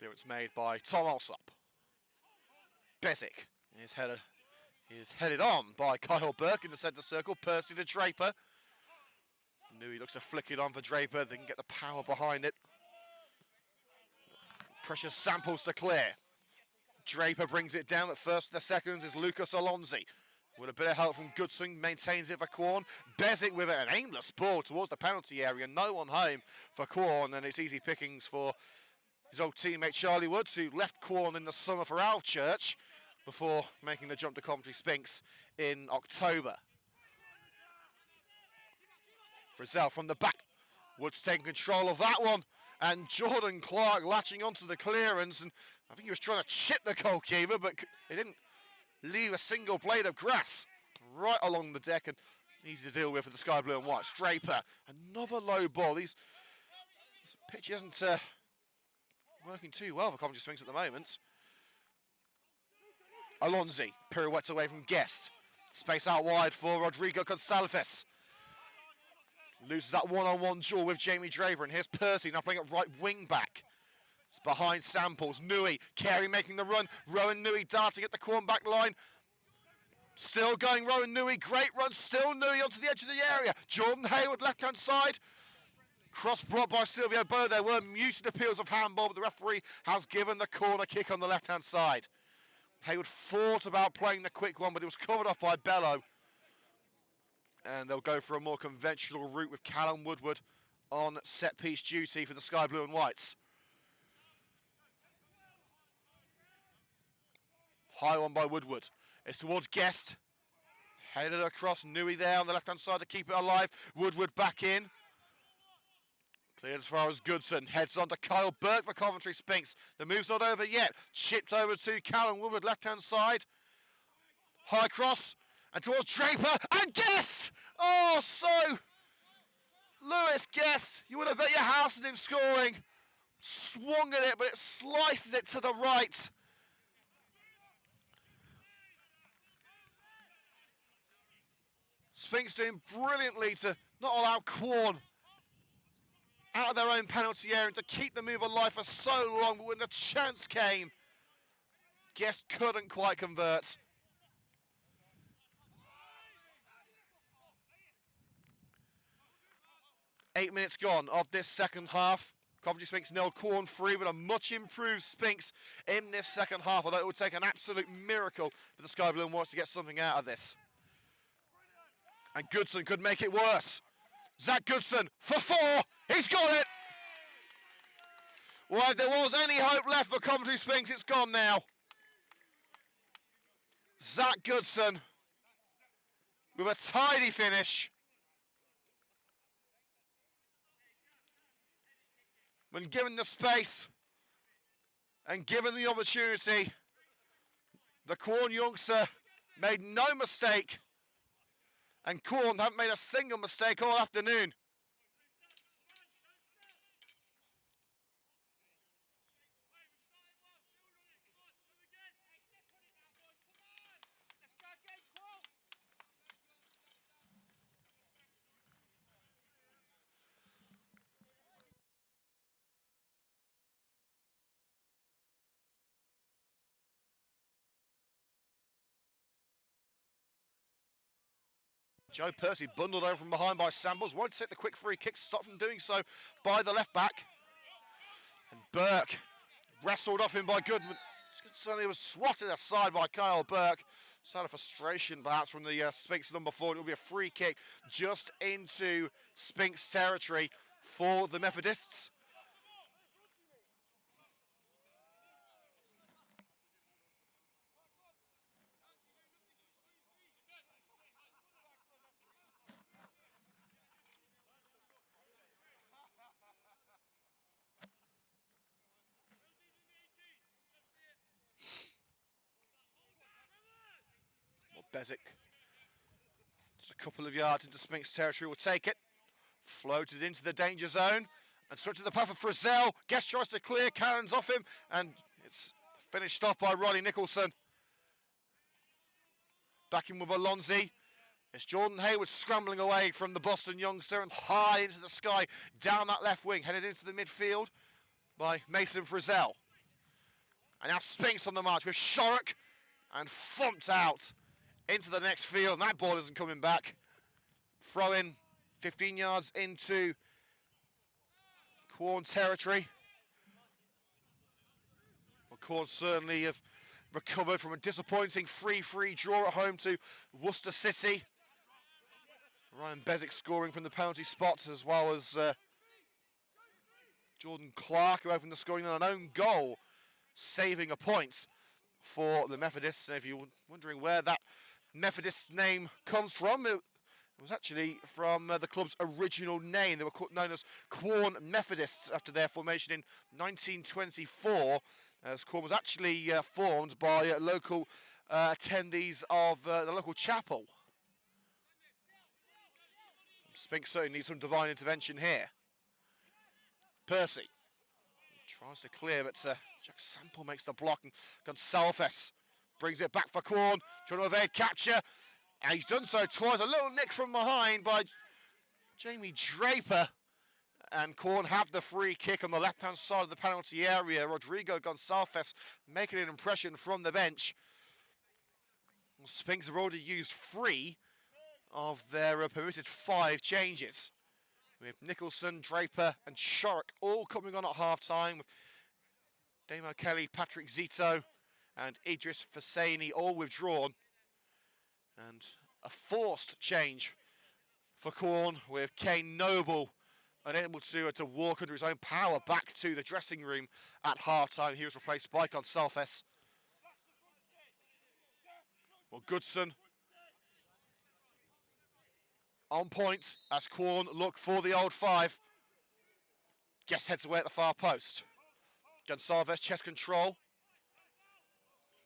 Clearance made by Tom Alsop. Bezic is headed on by Kyle Burke in the centre circle. Percy to Draper. Newey looks to flick it on for Draper. They can get the power behind it. Precious Samples to clear. Draper brings it down. At first, the seconds is Lucas Alonzi. With a bit of help from Goodson, maintains it for Quorn. Bezic with an aimless ball towards the penalty area. No one home for Quorn, and it's easy pickings for his old teammate Charlie Woods, who left Quorn in the summer for Alvechurch before making the jump to Coventry Sphinx in October. Frizzell from the back. Woods taking control of that one. And Jordan Clark latching onto the clearance. And I think he was trying to chip the goalkeeper, but he didn't leave a single blade of grass right along the deck. And easy to deal with for the Sky Blue and Whites. Draper, another low ball. This pitch isn't working too well for Coventry Sphinx at the moment. Alonzi pirouettes away from Guest. Space out wide for Rodrigo Gonsalves. Loses that one-on-one duel with Jamie Draper. And here's Percy now playing at right wing back. It's behind Samples. Newey, Carey making the run. Rowan Newey darting at the Quorn back line. Still going Rowan Newey. Great run. Still Newey onto the edge of the area. Jordan Hayward left-hand side. Cross blocked by Silvio Bo. There were muted appeals of handball, but the referee has given the corner kick on the left-hand side. Hayward thought about playing the quick one, but it was covered off by Bello. And they'll go for a more conventional route with Callum Woodward on set-piece duty for the Sky Blue and Whites. High one by Woodward. It's towards Guest. Headed across, Newey there on the left-hand side to keep it alive. Woodward back in. Cleared as far as Goodson. Heads on to Kyle Burke for Coventry Sphinx. The move's not over yet. Chipped over to Callum Woodward, left-hand side. High cross. And towards Draper, and Guess! Oh, so Lewis Guess, you would have bet your house on him scoring. Swung at it, but it slices it to the right. Sphinx doing brilliantly to not allow Quorn out of their own penalty area and to keep the move alive for so long, but when the chance came, Guess couldn't quite convert. Eight minutes gone of this second half. Coventry Sphinx 0, Quorn 3, but a much improved Sphinx in this second half, although it would take an absolute miracle for the Sky Blue and Whites to get something out of this. And Goodson could make it worse. Zach Goodson for 4. He's got it. Well, if there was any hope left for Coventry Sphinx, it's gone now. Zach Goodson with a tidy finish. When given the space and given the opportunity, the Quorn youngster made no mistake, and Quorn haven't made a single mistake all afternoon. Joe Percy bundled over from behind by Samples. Wanted to take the quick free kick, stopped from doing so by the left back. And Burke wrestled off him by Goodman. Suddenly was swatted aside by Kyle Burke. Sign of frustration perhaps from the Sphinx number 4. It will be a free kick just into Sphinx territory for the Methodists. Bezic, just a couple of yards into Sphinx territory, will take it. Floated into the danger zone and swept to the path of Frizzell. Guest tries to clear, cannons off him, and it's finished off by Ronnie Nicholson. Back in with Alonzi. It's Jordan Hayward scrambling away from the Boston youngster and high into the sky, down that left wing, headed into the midfield by Mason Frizzell. And now Sphinx on the march with Shorrock and thumped out into the next field. And that ball isn't coming back. Throw in 15 yards into Quorn territory. Well, Quorn certainly have recovered from a disappointing 3-3 draw at home to Worcester City. Ryan Bezic scoring from the penalty spot, as well as Jordan Clark, who opened the scoring on an own goal, saving a point for the Methodists. And if you're wondering where that Methodist name comes from, it was actually from the club's original name. They were known as Quorn Methodists after their formation in 1924, as Quorn was actually formed by local attendees of the local chapel. Sphinx certainly needs some divine intervention here. Percy tries to clear, but Jack Sample makes the block, and Gonsalves brings it back for Quorn, trying to evade capture. And he's done so twice. A little nick from behind by Jamie Draper. And Quorn have the free kick on the left-hand side of the penalty area. Rodrigo Gonsalves making an impression from the bench. Well, Sphinx have already used 3 of their permitted 5 changes, with Nicholson, Draper and Shorrock all coming on at half-time, with Damo Kelly, Patrick Zito and Idris Fasani all withdrawn. And a forced change for Quorn, with Kane Noble unable to walk under his own power back to the dressing room at half-time. He was replaced by Gonsalves. Well, Goodson on point as Quorn look for the old 5. Guest heads away at the far post. Gonsalves, chest control.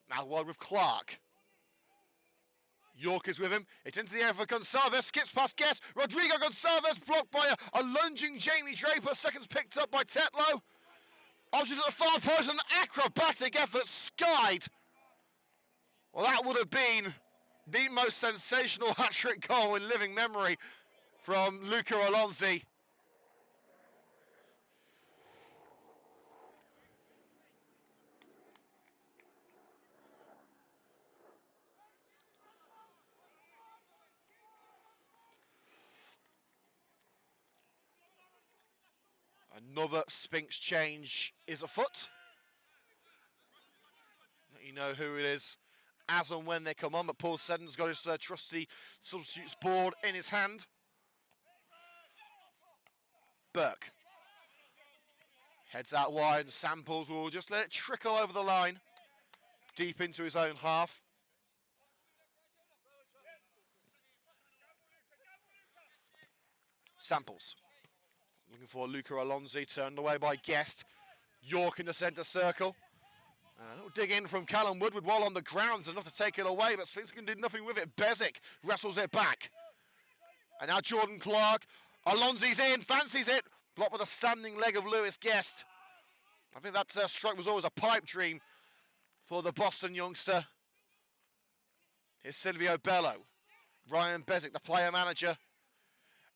Now wide with Clark. York is with him. It's into the air for Gonsalves. Skips past Guest. Rodrigo Gonsalves blocked by a lunging Jamie Draper. Seconds picked up by Tetlow. Options at the far post. An acrobatic effort skied. Well, that would have been the most sensational hat-trick goal in living memory from Luca Alonzi. Another Sphinx change is afoot. Let you know who it is as and when they come on, but Paul Seddon's got his trusty substitutes board in his hand. Burke heads out wide, and Samples will just let it trickle over the line, deep into his own half. Samples looking for Luca Alonzi, turned away by Guest. York in the centre circle. A little dig in from Callum Woodward while on the ground. There's enough to take it away, but Sphinx can do nothing with it. Bezic wrestles it back. And now Jordan Clark. Alonzi's in, fancies it. Blocked with a standing leg of Lewis Guest. I think that strike was always a pipe dream for the Boston youngster. Here's Silvio Bello. Ryan Bezic, the player manager.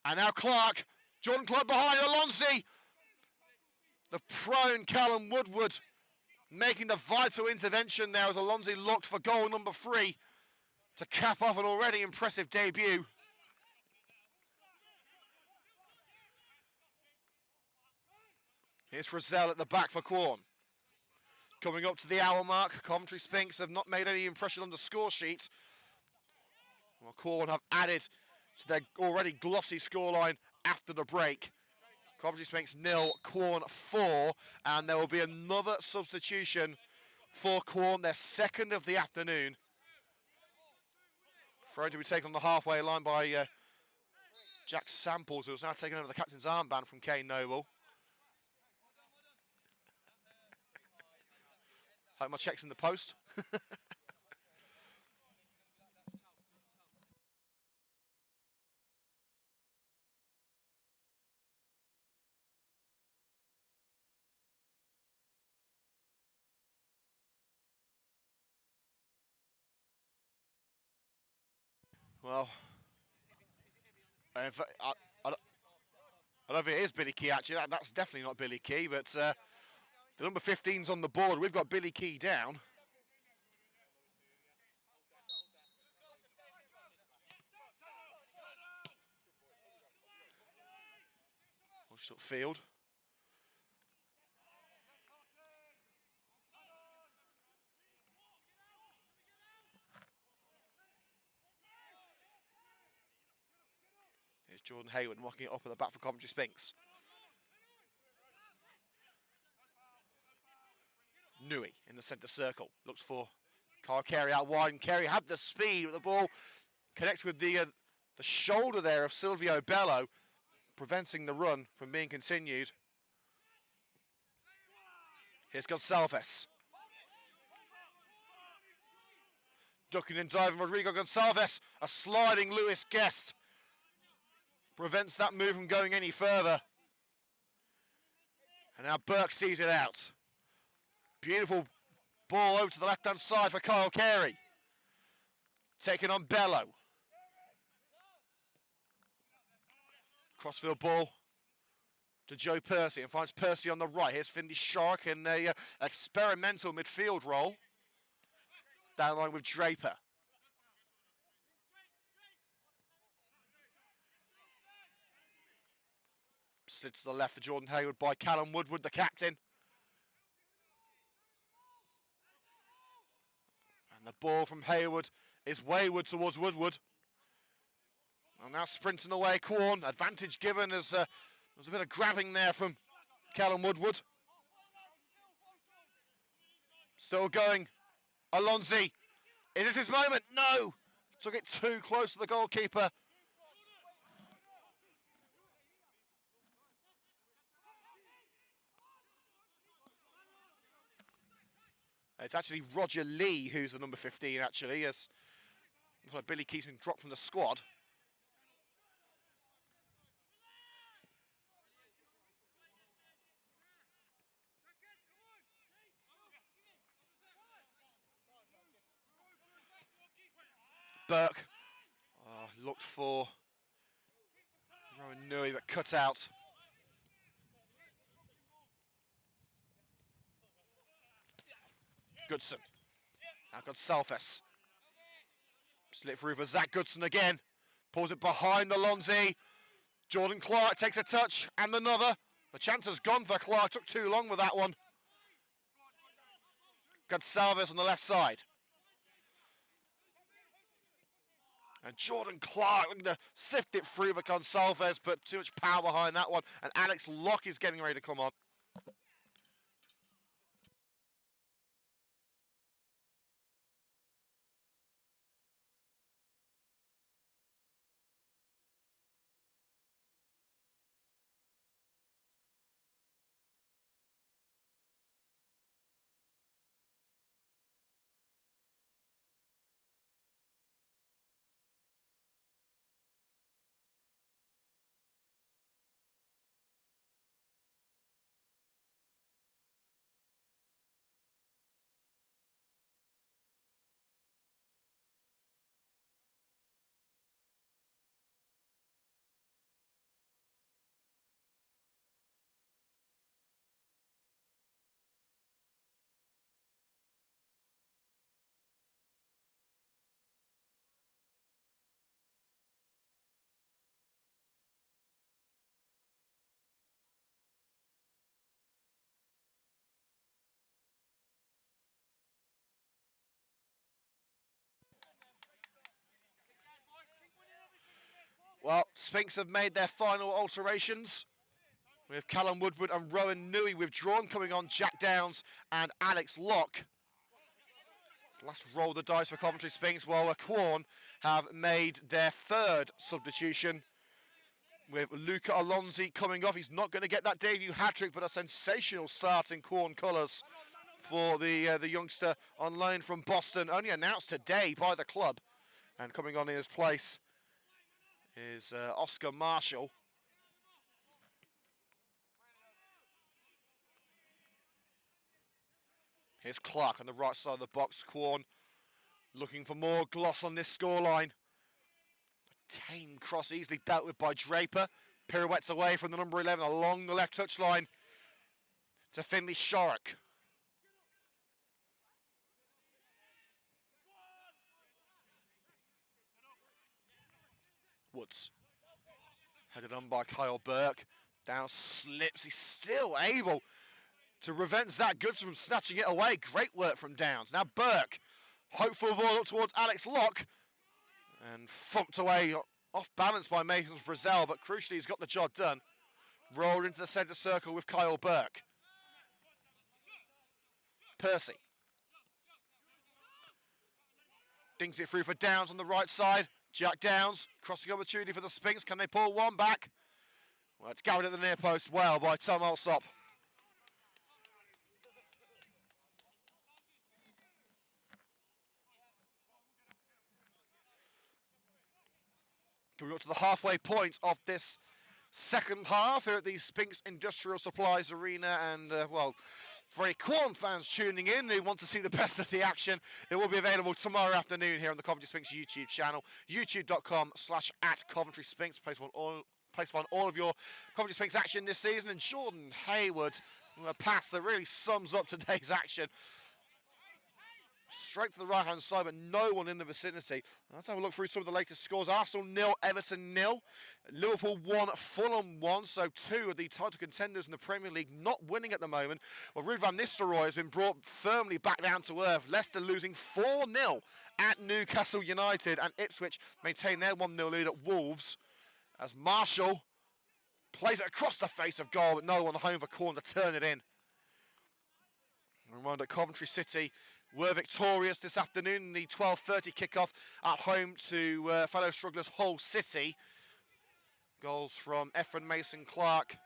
And now Clark. Jordan Clark behind Alonzi. The prone Callum Woodward making the vital intervention there as Alonzi looked for goal number 3 to cap off an already impressive debut. Here's Frizzell at the back for Quorn. Coming up to the hour mark, Coventry Sphinx have not made any impression on the score sheet. Well, Quorn have added to their already glossy scoreline after the break. Coventry Sphinx 0, Quorn 4, and there will be another substitution for Quorn, their second of the afternoon. Thrown to be taken on the halfway line by Jack Samples, who's now taken over the captain's armband from Kane Noble. Hope my check's in the post. Well, in fact, I don't think it is Billy Key, actually. That's definitely not Billy Key, but The number 15's on the board. We've got Billy Key down. Pushed upfield. Here's Jordan Hayward mocking it up at the back for Coventry Sphinx. Nui in the centre circle. Looks for Kyle Carey out wide, and Carey had the speed with the ball. Connects with the shoulder there of Silvio Bello, preventing the run from being continued. Here's Gonsalves. Ducking and diving Rodrigo Gonsalves. A sliding Lewis Guest prevents that move from going any further. And now Burke sees it out. Beautiful ball over to the left-hand side for Kyle Carey. Taking on Bello. Crossfield ball to Joe Percy, and finds Percy on the right. Here's Finley Shark in a experimental midfield role. Down the line with Draper. Slid to the left for Jordan Hayward by Callum Woodward, the captain. And the ball from Hayward is wayward towards Woodward. And now sprinting away, Quorn. Advantage given as there was a bit of grabbing there from Callum Woodward. Still going. Alonzi. Is this his moment? No! Took it too close to the goalkeeper. It's actually Roger Lee who's the number 15, actually, as looks like Billy Key's been dropped from the squad. Burke looked for Rowan Nui, but cut out. Goodson. Now Gonsalves. Slip through for Zach Goodson again. Pulls it behind Alonzi. Jordan Clark takes a touch and another. The chance has gone for Clark. Took too long with that one. Gonsalves on the left side. And Jordan Clark looking to sift it through for Gonsalves, but too much power behind that one. And Alex Locke is getting ready to come on. Well, Sphinx have made their final alterations, with Callum Woodward and Rowan Nui withdrawn, coming on Jack Downs and Alex Locke. Last roll the dice for Coventry Sphinx, while Quorn have made their third substitution, with Luca Alonzi coming off. He's not going to get that debut hat-trick, but a sensational start in Quorn colours for the youngster on loan from Boston, only announced today by the club. And coming on in his place is Oscar Marshall. Here's Clark on the right side of the box. Quorn looking for more gloss on this scoreline. Tame cross easily dealt with by Draper. Pirouettes away from the number 11 along the left touchline. to Finley Shorrock. Woods. Headed on by Kyle Burke. Down slips. He's still able to prevent Zach Goodson from snatching it away. Great work from Downs. Now Burke. Hopeful ball up towards Alex Locke. And funked away off balance by Mason Frizzell. But crucially, he's got the job done. Rolled into the centre circle with Kyle Burke. Percy. Dings it through for Downs on the right side. Jack Downs, crossing opportunity for the Sphinx. Can they pull one back? Well, it's carried at the near post well by Tom Alsop. Coming up to the halfway point of this second half here at the Sphinx Industrial Supplies Arena, and well, for any Quorn fans tuning in who want to see the best of the action, it will be available tomorrow afternoon here on the Coventry Sphinx YouTube channel, youtube.com/@Coventry Sphinx. Place on all of your Coventry Sphinx action this season, and Jordan Hayward, a pass that really sums up today's action. Straight to the right-hand side, but no one in the vicinity. Let's have a look through some of the latest scores. Arsenal 0, Everton 0. Liverpool 1, Fulham 1. So two of the title contenders in the Premier League not winning at the moment. Well, Ruud van Nistelrooy has been brought firmly back down to earth. Leicester losing 4-0 at Newcastle United. And Ipswich maintain their 1-0 lead at Wolves. As Marshall plays it across the face of goal, but no one home for Quorn to turn it in. Reminder, Coventry City were victorious this afternoon in the 12:30 kickoff at home to fellow strugglers Hull City. Goals from Efren Mason-Clark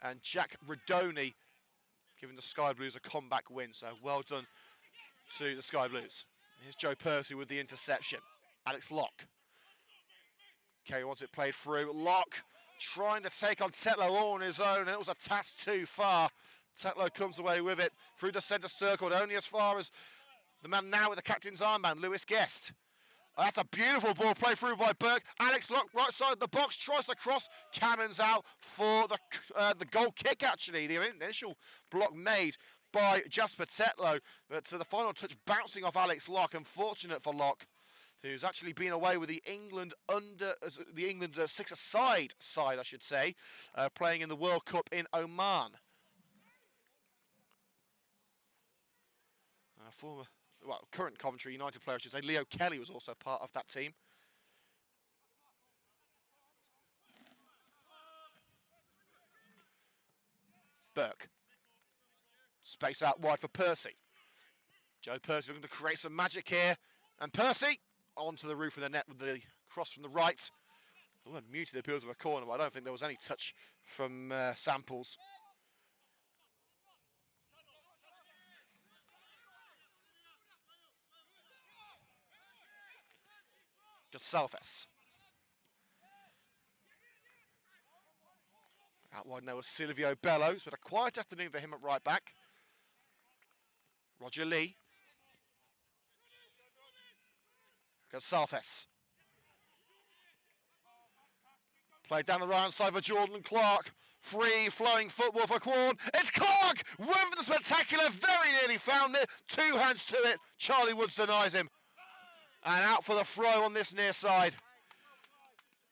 and Jack Redoni, giving the Sky Blues a comeback win. So well done to the Sky Blues. Here's Joe Percy with the interception. Alex Locke. Okay, wants it played through. Locke trying to take on Tetlow all on his own, and it was a task too far. Tetlow comes away with it through the centre circle, only as far as the man now with the captain's armband, Lewis Guest. Oh, that's a beautiful ball played through by Burke. Alex Locke, right side of the box, tries to cross, cannons out for the goal kick, actually. The initial block made by Jasper Tetlow, but the final touch bouncing off Alex Locke. Unfortunate for Locke, who's actually been away with the England six-a-side side, I should say, playing in the World Cup in Oman. Current Coventry United player, I should say, Leo Kelly was also part of that team. Burke. Space out wide for Percy. Joe Percy looking to create some magic here. And Percy onto the roof of the net with the cross from the right. Oh, muted appeals of a corner, but I don't think there was any touch from Samples. Gonsalves. Out wide now with Silvio Bellows, but a quiet afternoon for him at right back. Roger Lee. Gonsalves. Played down the right side for Jordan Clark. Free flowing football for Quorn. It's Clark! Went for the spectacular, very nearly found it. Two hands to it. Charlie Woods denies him. And out for the throw on this near side.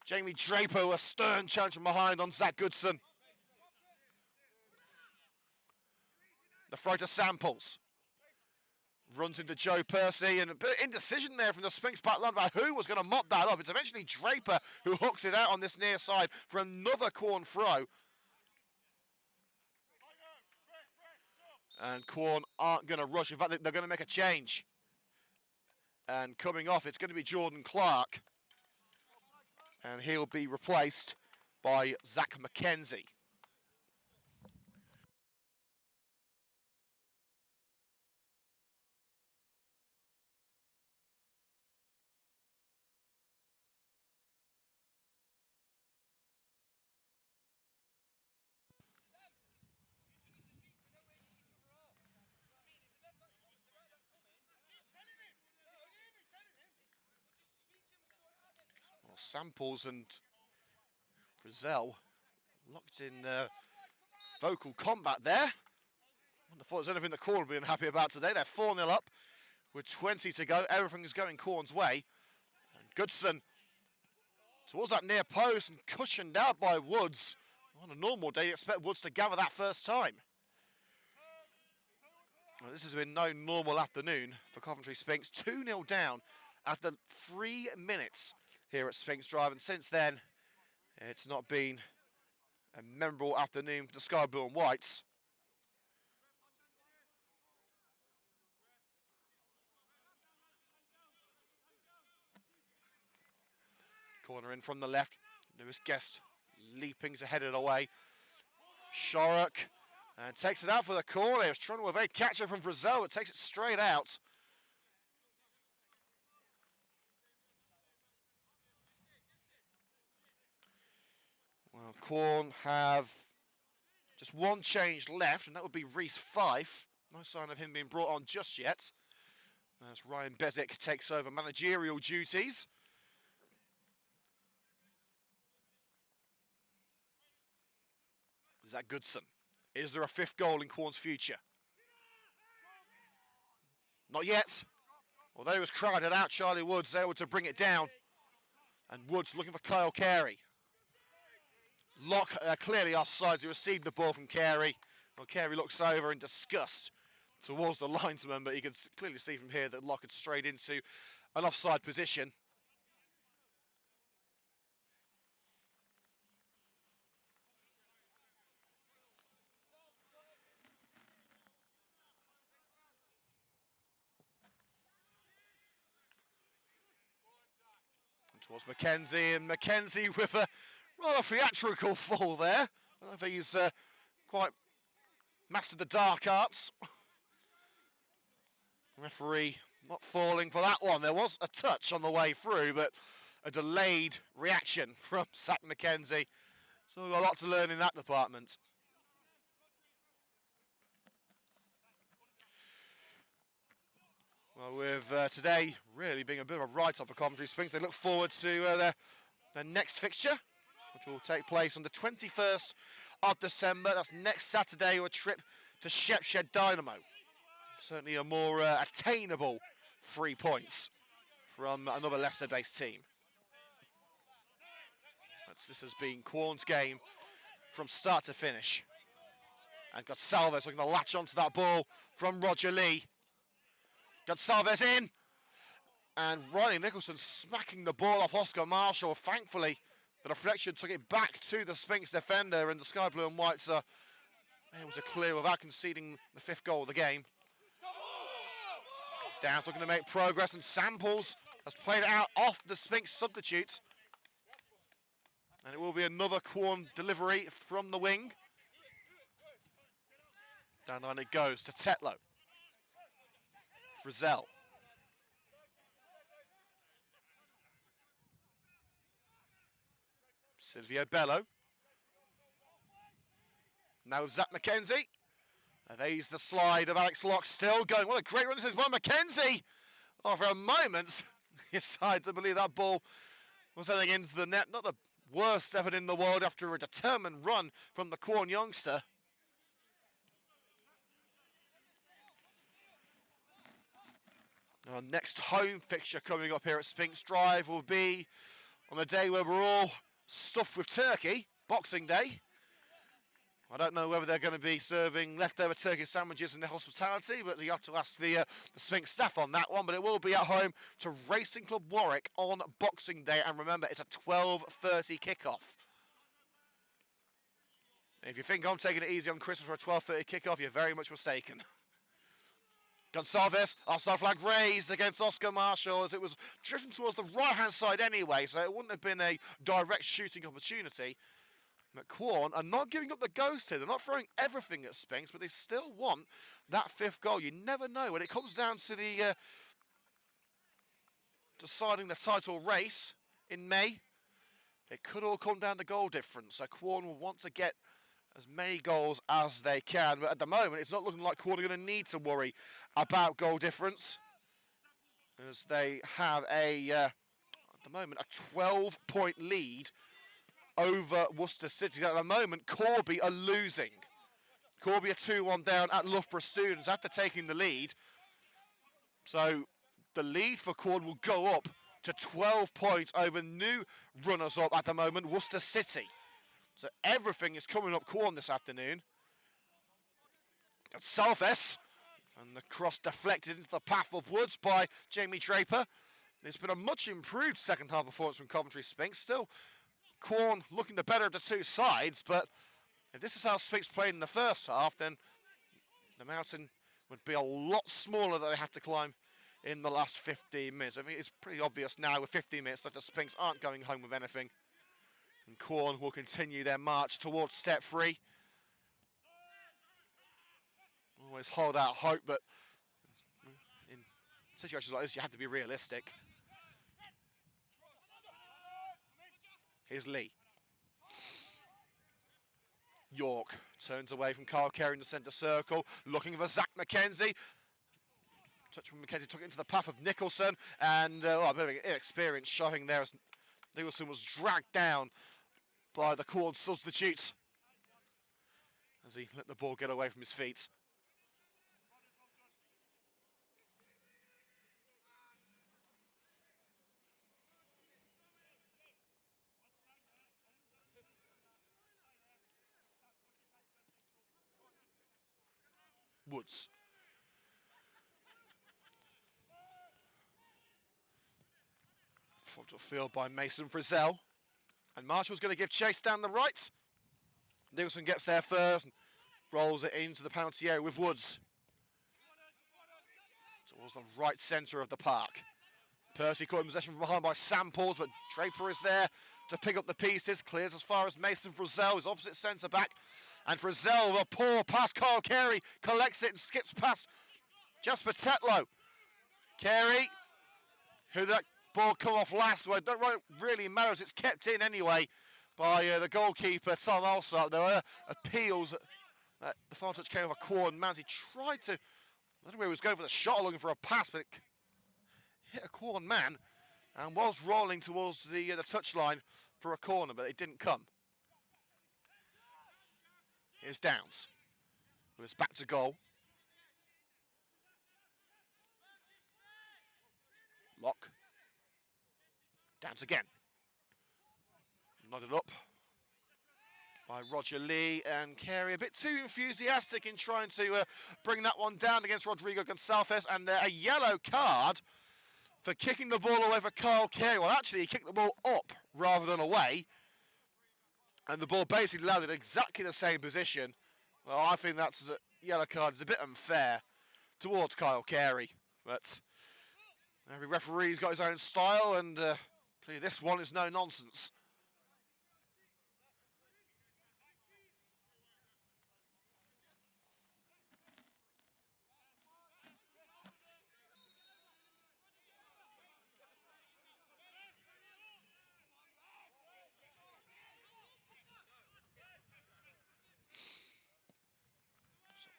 Jamie Draper, a stern challenge from behind on Zach Goodson. The throw to Samples. Runs into Joe Percy, and a bit of indecision there from the Sphinx back line about who was going to mop that up. It's eventually Draper who hooks it out on this near side for another Quorn throw. And Quorn aren't going to rush. In fact, they're going to make a change. And coming off, it's going to be Jordan Clark. And he'll be replaced by Zach McKenzie. Samples and Frizzell locked in vocal combat there. I thought there's anything that Quorn would be unhappy about today. They're 4-0 up with 20 to go. Everything is going Quorn's way. And Goodson towards that near post and cushioned out by Woods. On a normal day, you expect Woods to gather that first time. Well, this has been no normal afternoon for Coventry Sphinx. 2-0 down after 3 minutes here at Sphinx Drive. And since then, it's not been a memorable afternoon for the Sky Blue and Whites. Corner in from the left. Lewis Guest leaping to head it away. Shorrock and takes it out for the corner. He was trying to evade catcher from Frizzell, but takes it straight out. Well, Quorn have just one change left, and that would be Reese Fife. No sign of him being brought on just yet, as Ryan Bezic takes over managerial duties. Zach Goodson. Is there a fifth goal in Quorn's future? Not yet. Although he was crowded out, Charlie Woods able to bring it down. And Woods looking for Kyle Carey. Locke clearly offside. He received the ball from Carey. Well, Carey looks over in disgust towards the linesman, but you can clearly see from here that Locke had strayed into an offside position. Towards Mackenzie, and Mackenzie with a rather theatrical fall there. I don't know if he's quite mastered the dark arts. Referee not falling for that one. There was a touch on the way through, but a delayed reaction from Zach Mackenzie. So we've got a lot to learn in that department. Well, with today really being a bit of a write-off for Coventry Sphinx, they look forward to their next fixture, which will take place on the 21st of December. That's next Saturday, a trip to Shepshed Dynamo. Certainly a more attainable 3 points from another Leicester-based team. This has been Quorn's game from start to finish. And Gonsalves looking to latch onto that ball from Roger Lee. Gonsalves in, and Ronnie Nicholson smacking the ball off Oscar Marshall. Thankfully, the deflection took it back to the Sphinx defender, and the Sky Blue and Whites are able to clear without conceding the 5th goal of the game. Downs looking to make progress, and Samples has played it out off the Sphinx substitute. And it will be another Quorn delivery from the wing. Down the line it goes to Tetlow. Frizzell. Silvio Bello. Now with Zach Mackenzie. There's the slide of Alex Locke still going. What a great run this is by Mackenzie. Oh, for a moment, he decided to believe that ball was heading into the net. Not the worst effort in the world after a determined run from the Quorn youngster. Our next home fixture coming up here at Sphinx Drive will be on a day where we're all stuffed with turkey, Boxing Day. I don't know whether they're going to be serving leftover turkey sandwiches in their hospitality, but you have to ask the Sphinx staff on that one. But it will be at home to Racing Club Warwick on Boxing Day. And remember, it's a 12:30 kickoff. If you think I'm taking it easy on Christmas for a 12:30 kickoff, you're very much mistaken. Gonsalves, offside flag raised against Oscar Marshall as it was driven towards the right-hand side anyway, so it wouldn't have been a direct shooting opportunity. But Quorn are not giving up the ghost here. They're not throwing everything at Sphinx, but they still want that 5th goal. You never know. When it comes down to the deciding the title race in May, it could all come down to goal difference. So Quorn will want to get as many goals as they can. But at the moment, it's not looking like Quorn are going to need to worry about goal difference, as they have at the moment, a 12-point lead over Worcester City. At the moment, Corby are losing Corby are 2-1 down at Loughborough Students after taking the lead. So the lead for Quorn will go up to 12 points over new runners-up at the moment, Worcester City. So everything is coming up Quorn this afternoon. It's Southwest, and the cross deflected into the path of Woods by Jamie Draper. It's been a much improved second half performance from Coventry Sphinx. Still, Quorn looking the better of the two sides, but if this is how Sphinx played in the first half, then the mountain would be a lot smaller that they have to climb in the last 15 minutes. I think it's pretty obvious now with 15 minutes that the Sphinx aren't going home with anything. And Quorn will continue their march towards step 3. Always hold out hope, but in situations like this, you have to be realistic. Here's Lee. York turns away from Kyle Carey in the centre circle, looking for Zach McKenzie. Touch from McKenzie, took it into the path of Nicholson, and a bit of inexperience showing there as Nicholson was dragged down by the Quorn substitutes as he let the ball get away from his feet. Woods. Fought to field by Mason Frizzell. And Marshall's going to give chase down the right. Nicholson gets there first and rolls it into the penalty area with Woods. Towards the right centre of the park. Percy caught in possession from behind by Samples, but Draper is there to pick up the pieces. Clears as far as Mason Frizzell, his opposite centre back. And Frizzell with a poor pass. Kyle Carey collects it and skips past Jasper Tetlow. Carey, who that ball come off last, well, it don't really matter as it's kept in anyway by the goalkeeper, Tom Alsop. There were appeals. The final touch came off a Quorn man. He tried to, I don't know where he was going for the shot, looking for a pass, but it hit a Quorn man and was rolling towards the touchline for a corner, but it didn't come. Here's Downs, who is back to goal. Lock. Downs again. Nodded up by Roger Lee, and Carey a bit too enthusiastic in trying to bring that one down against Rodrigo Gonçalves, and a yellow card for kicking the ball away for Kyle Carey. Well, actually, he kicked the ball up rather than away, and the ball basically landed exactly the same position. Well, I think that's a yellow card is a bit unfair towards Kyle Carey, but every referee's got his own style, and clearly this one is no nonsense.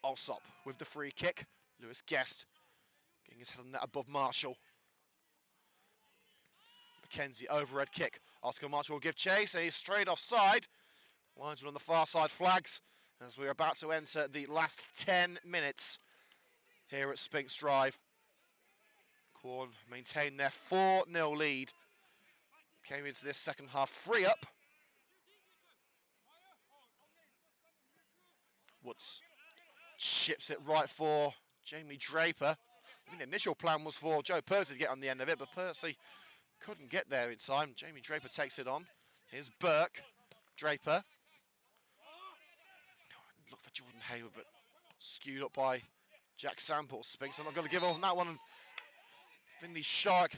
Alsop with the free kick. Lewis Guest getting his head on that above Marshall. McKenzie overhead kick. Oscar Marshall will give chase, and he's straight offside. Linesman on the far side flags as we're about to enter the last 10 minutes here at Sphinx Drive. Quorn maintain their 4-0 lead. Came into this second half free up. Woods chips it right for Jamie Draper. I think the initial plan was for Joe Percy to get on the end of it, but Percy couldn't get there in time. Jamie Draper takes it on. Here's Burke. Draper. Look for Jordan Hayward, but skewed up by Jack Samples. Sphinx, I'm not going to give up on that one. Finley Shark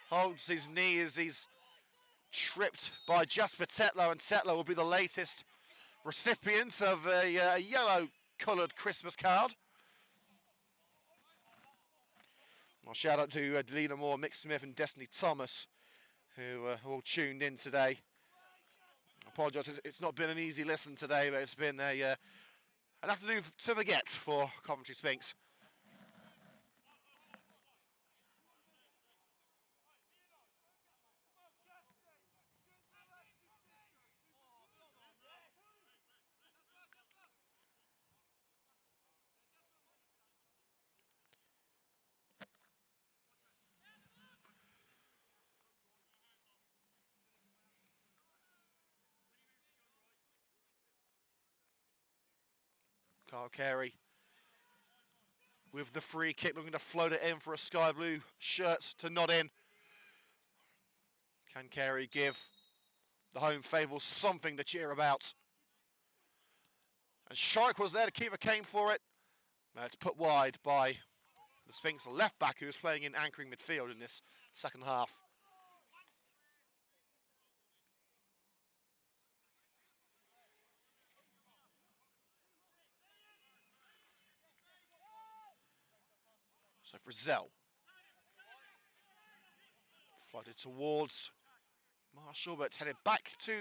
holds his knee as he's tripped by Jasper Tetlow, and Tetlow will be the latest recipient of a yellow-coloured Christmas card. Well, shout out to Delina Moore, Mick Smith and Destiny Thomas, who are all tuned in today. I apologise, it's not been an easy listen today, but it's been an afternoon to forget for Coventry Sphinx. Kyle Carey with the free kick, looking to float it in for a sky blue shirt to nod in. Can Carey give the home faithful something to cheer about? And Shark was there, the keeper came for it. It's put wide by the Sphinx left back, who is playing in anchoring midfield in this second half. So Frizzell flooded towards Marshall, but it's headed back to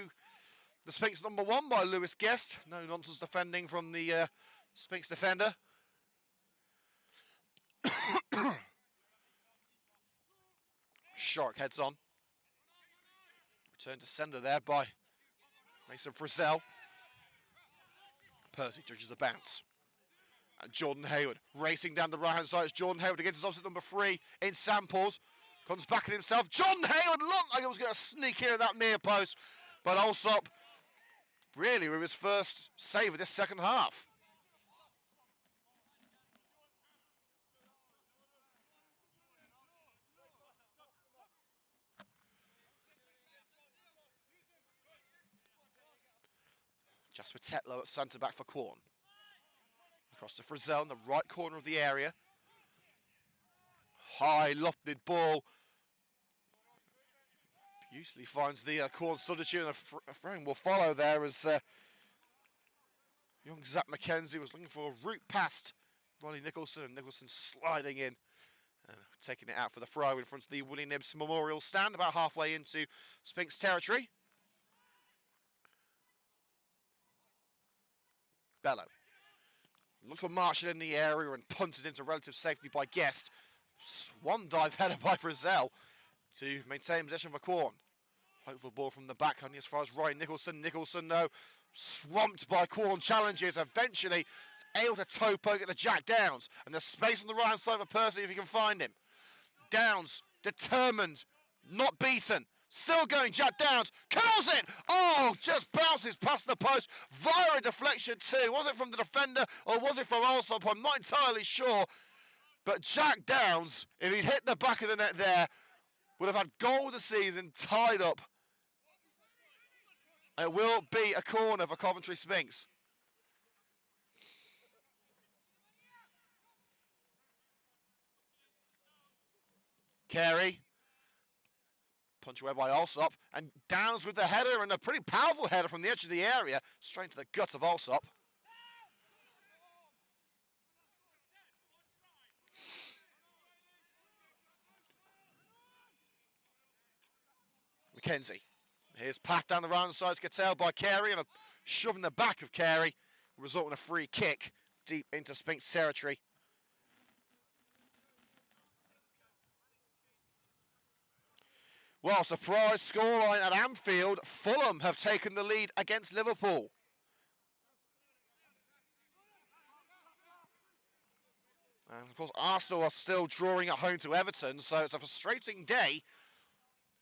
the Sphinx number 1 by Lewis Guest. No nonsense defending from the Sphinx defender. Shark heads on. Return to sender there by Mason Frizzell. Percy judges the bounce. And Jordan Hayward racing down the right-hand side. It's Jordan Hayward against his opposite number 3 in Samples. Comes back at himself. Jordan Hayward looked like it was going to sneak in at that near post. But Alsop really with his first save of this second half. Jasper Tetlow at centre back for Quorn. Across to Frizzell in the right corner of the area. High lofted ball. Usually finds the Quorn substitute, and a frame will follow there as young Zach McKenzie was looking for a route past Ronnie Nicholson, and Nicholson sliding in and taking it out for the throw in front of the Willie Nibbs Memorial stand, about halfway into Sphinx territory. Bello looked for Marshall in the area and punted into relative safety by Guest. Swan dive header by Frizzell to maintain possession for Quorn. Hopeful ball from the back, only as far as Ryan Nicholson. Nicholson, though, swamped by Quorn challenges. Eventually, is able to toe poke at the Jack Downs. And the space on the right-hand side for Percy if he can find him. Downs, determined, not beaten. Still going, Jack Downs, curls it! Oh, just bounces past the post via a deflection too. Was it from the defender or was it from Alsop? I'm not entirely sure. But Jack Downs, if he'd hit the back of the net there, would have had goal of the season tied up. It will be a corner for Coventry Sphinx. Carey. Punch away by Alsop, and Downs with the header, and a pretty powerful header from the edge of the area, straight to the gut of Alsop. McKenzie. Here's Pat down the right side, gets out by Carey, and a shove in the back of Carey, resulting in a free kick deep into Sphinx territory. Well, surprise scoreline at Anfield. Fulham have taken the lead against Liverpool. And of course, Arsenal are still drawing at home to Everton, so it's a frustrating day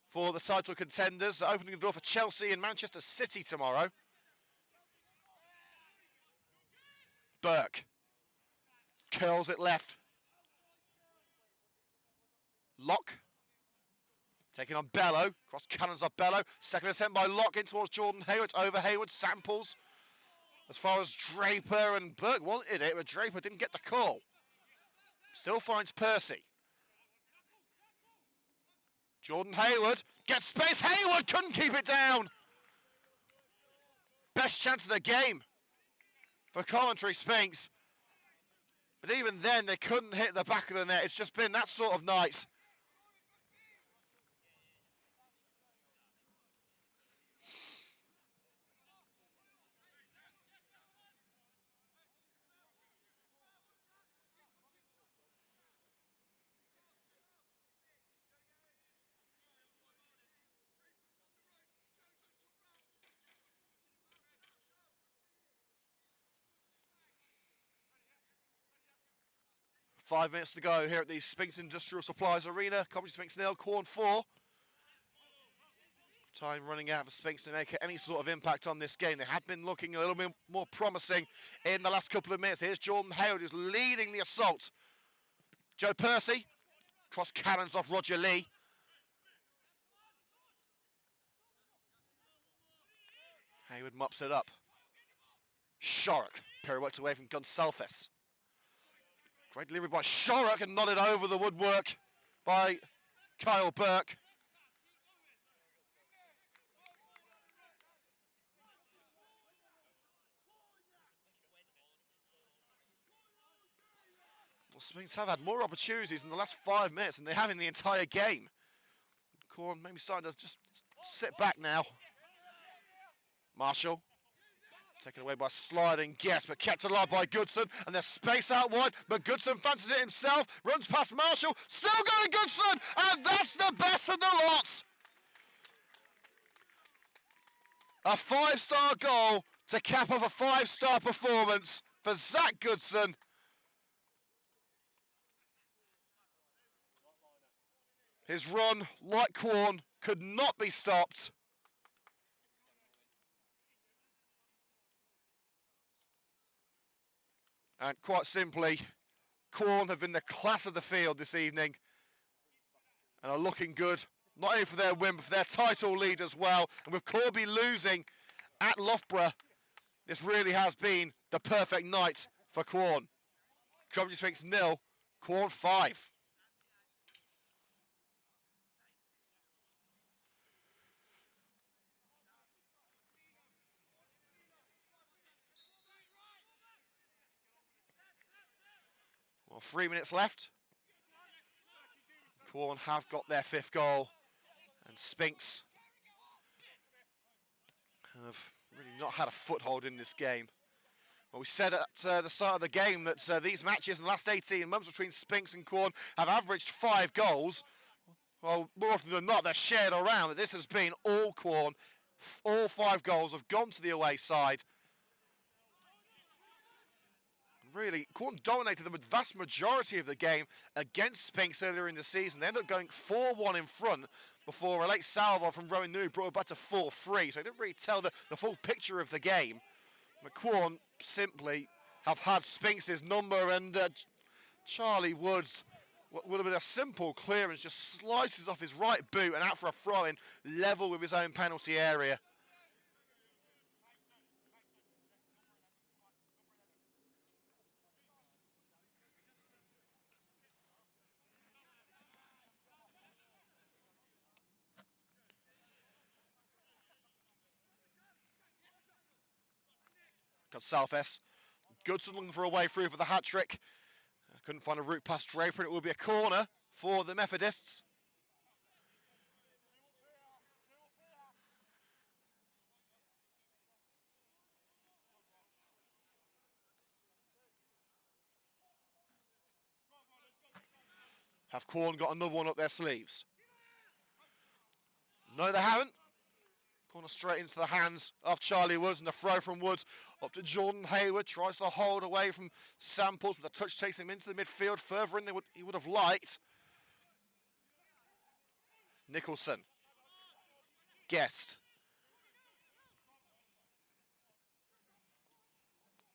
for the title contenders, opening the door for Chelsea and Manchester City tomorrow. Burke curls it left. Locke. Taking on Bello, cross cannons off Bello. Second attempt by Locke in towards Jordan Hayward. Over Hayward, Samples. As far as Draper, and Burke wanted it, but Draper didn't get the call. Still finds Percy. Jordan Hayward gets space. Hayward couldn't keep it down. Best chance of the game for Coventry Sphinx. But even then, they couldn't hit the back of the net. It's just been that sort of night. Five minutes to go here at the Sphinx Industrial Supplies Arena. Coventry Sphinx 0, Quorn 4. Time running out for Sphinx to make any sort of impact on this game. They have been looking a little bit more promising in the last couple of minutes. Here's Jordan Hayward, who's leading the assault. Joe Percy, cross cannons off Roger Lee. Hayward mops it up. Shorrock pirouettes away from Gonsalves. Great delivery by Shorrock and nodded over the woodwork by Kyle Burke. Well, Sphinx have had more opportunities in the last 5 minutes than they have in the entire game. Quorn maybe starting to just sit back now. Marshall, taken away by sliding guess, but kept alive by Goodson, and there's space out wide, but Goodson fancies it himself, runs past Marshall, still going Goodson, and that's the best of the lot. A 5-star goal to cap off a 5-star performance for Zach Goodson. His run, like Quorn, could not be stopped. And quite simply, Quorn have been the class of the field this evening and are looking good, not only for their win, but for their title lead as well. And with Corby losing at Loughborough, this really has been the perfect night for Quorn. Coventry Sphinx 0, Quorn 5. Well, 3 minutes left. Quorn have got their 5th goal, and Sphinx have really not had a foothold in this game. Well, we said at the start of the game that these matches in the last 18 months between Sphinx and Quorn have averaged 5 goals. Well, more often than not, they're shared around, but this has been all Quorn. All 5 goals have gone to the away side. Really, Quorn dominated the vast majority of the game against Sphinx earlier in the season. They ended up going 4-1 in front before a late salvo from Rowan New brought it back to 4-3. So it didn't really tell the full picture of the game. But Quorn simply have had Sphinx's number, and Charlie Woods, what would have been a simple clearance, just slices off his right boot and out for a throw-in, level with his own penalty area. Gonsalves. Goodson looking for a way through for the hat-trick. Couldn't find a route past Draper, and it will be a corner for the Methodists. Have Quorn got another one up their sleeves? No, they haven't. Corner straight into the hands of Charlie Woods, and the throw from Woods up to Jordan Hayward. Tries to hold away from Samples, but the touch takes him into the midfield, further in than he would have liked. Nicholson. Guest.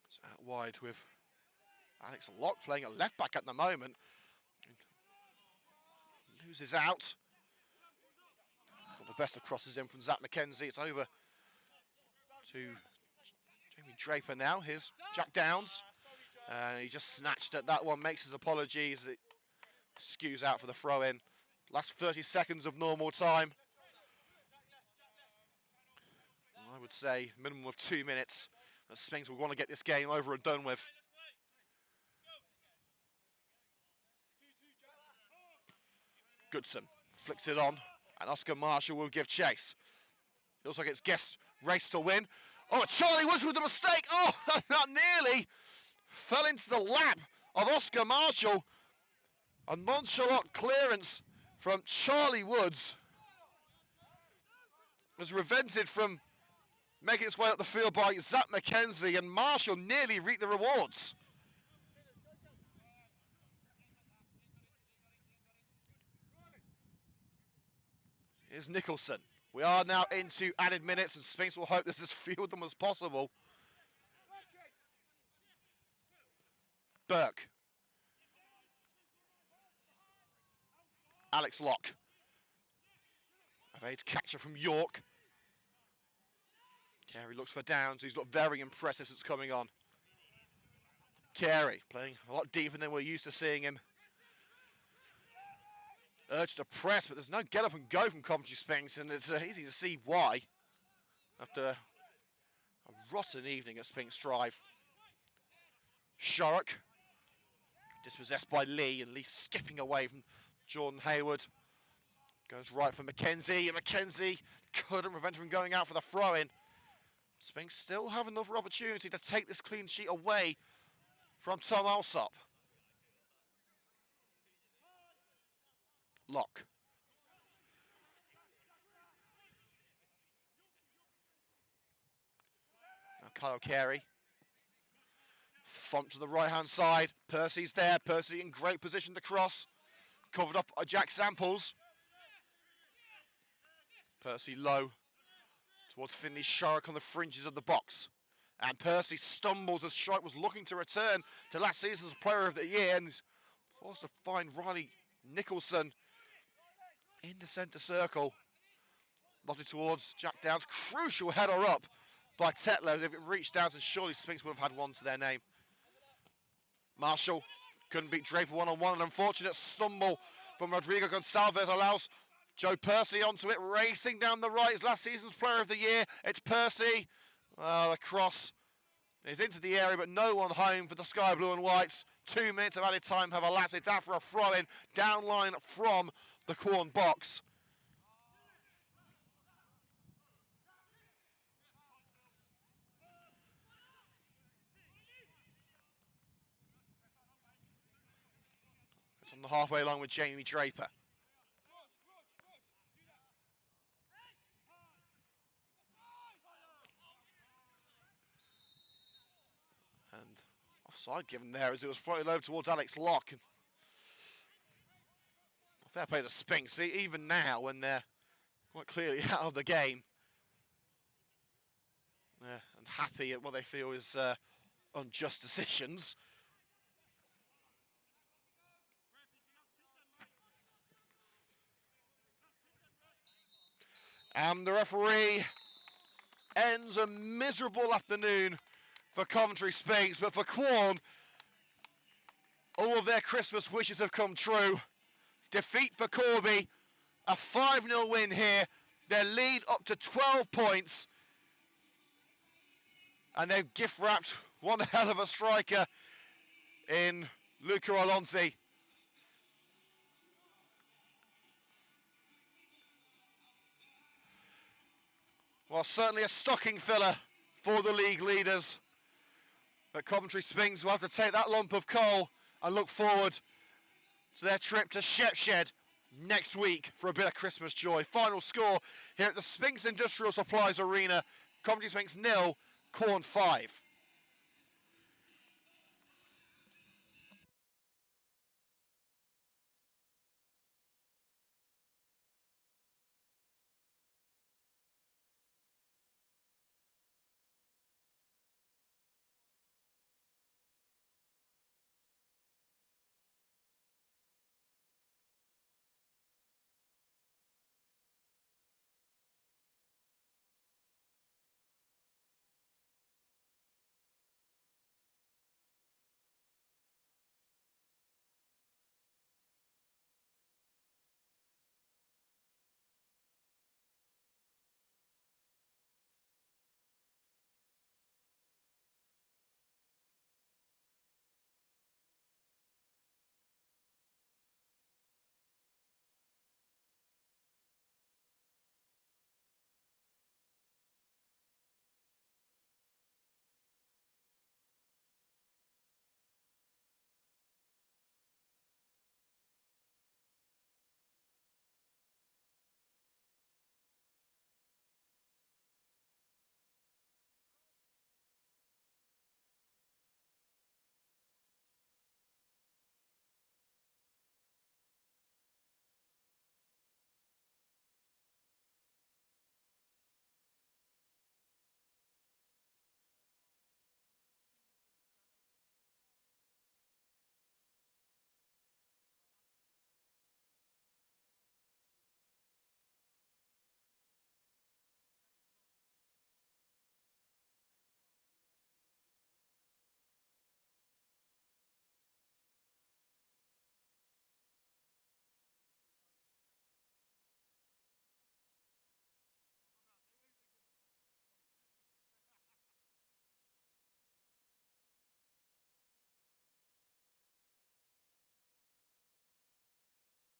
It's out wide with Alex Locke playing a left back at the moment. Loses out. The best of crosses in from Zach McKenzie. It's over to Jamie Draper now. Here's Jack Downs. He just snatched at that one, makes his apologies. It skews out for the throw-in. Last 30 seconds of normal time. I would say minimum of 2 minutes. As Sphinx will want to get this game over and done with. Goodson flicks it on. And Oscar Marshall will give chase. He also gets Guest race to win. Oh, Charlie Woods with the mistake. Oh, that nearly fell into the lap of Oscar Marshall. A nonchalant clearance from Charlie Woods was prevented from making its way up the field by Zach McKenzie, and Marshall nearly reaped the rewards. Here's Nicholson. We are now into added minutes, and Sphinx will hope there's as few of them as possible. Burke. Alex Locke. Evades catcher from York. Carey looks for downs. He's looked very impressive since coming on. Carey playing a lot deeper than we're used to seeing him. Urged to press, but there's no get up and go from Coventry Sphinx, and it's easy to see why after a rotten evening at Sphinx Drive. Sharrock dispossessed by Lee, and Lee skipping away from Jordan Hayward. Goes right for Mackenzie, and Mackenzie couldn't prevent him from going out for the throw-in. Sphinx still have another opportunity to take this clean sheet away from Tom Alsop. Locke. Now Kyle Carey. Thump to the right-hand side. Percy's there. Percy in great position to cross. Covered up by Jack Samples. Percy low towards Finley Sharrock on the fringes of the box. And Percy stumbles as Sharrock was looking to return to last season's Player of the Year, and he's forced to find Riley Nicholson in the centre circle. Lotted towards Jack Downs. Crucial header up by Tetlow. If it reached Downs, and surely Sphinx would have had one to their name. Marshall couldn't beat Draper one-on-one. An unfortunate stumble from Rodrigo Gonçalves allows Joe Percy onto it, racing down the right. His last season's Player of the Year. It's Percy. The cross is into the area, but no one home for the Sky Blue and Whites. 2 minutes of added time have elapsed. It's after a throw-in down line from the Quorn box. It's on the halfway line with Jamie Draper. And offside given there as it was floated over towards Alex Locke. Fair play to Sphinx. See, even now when they're quite clearly out of the game and happy at what they feel is unjust decisions. And the referee ends a miserable afternoon for Coventry Sphinx, but for Quorn, all of their Christmas wishes have come true. Defeat for Corby, a 5-0 win here. Their lead up to 12 points. And they've gift-wrapped one hell of a striker in Luca Alonsi. Well, certainly a stocking filler for the league leaders. But Coventry Sphinx will have to take that lump of coal and look forward to their trip to Shepshed next week for a bit of Christmas joy. Final score here at the Sphinx Industrial Supplies Arena. Coventry Sphinx 0, Quorn 5.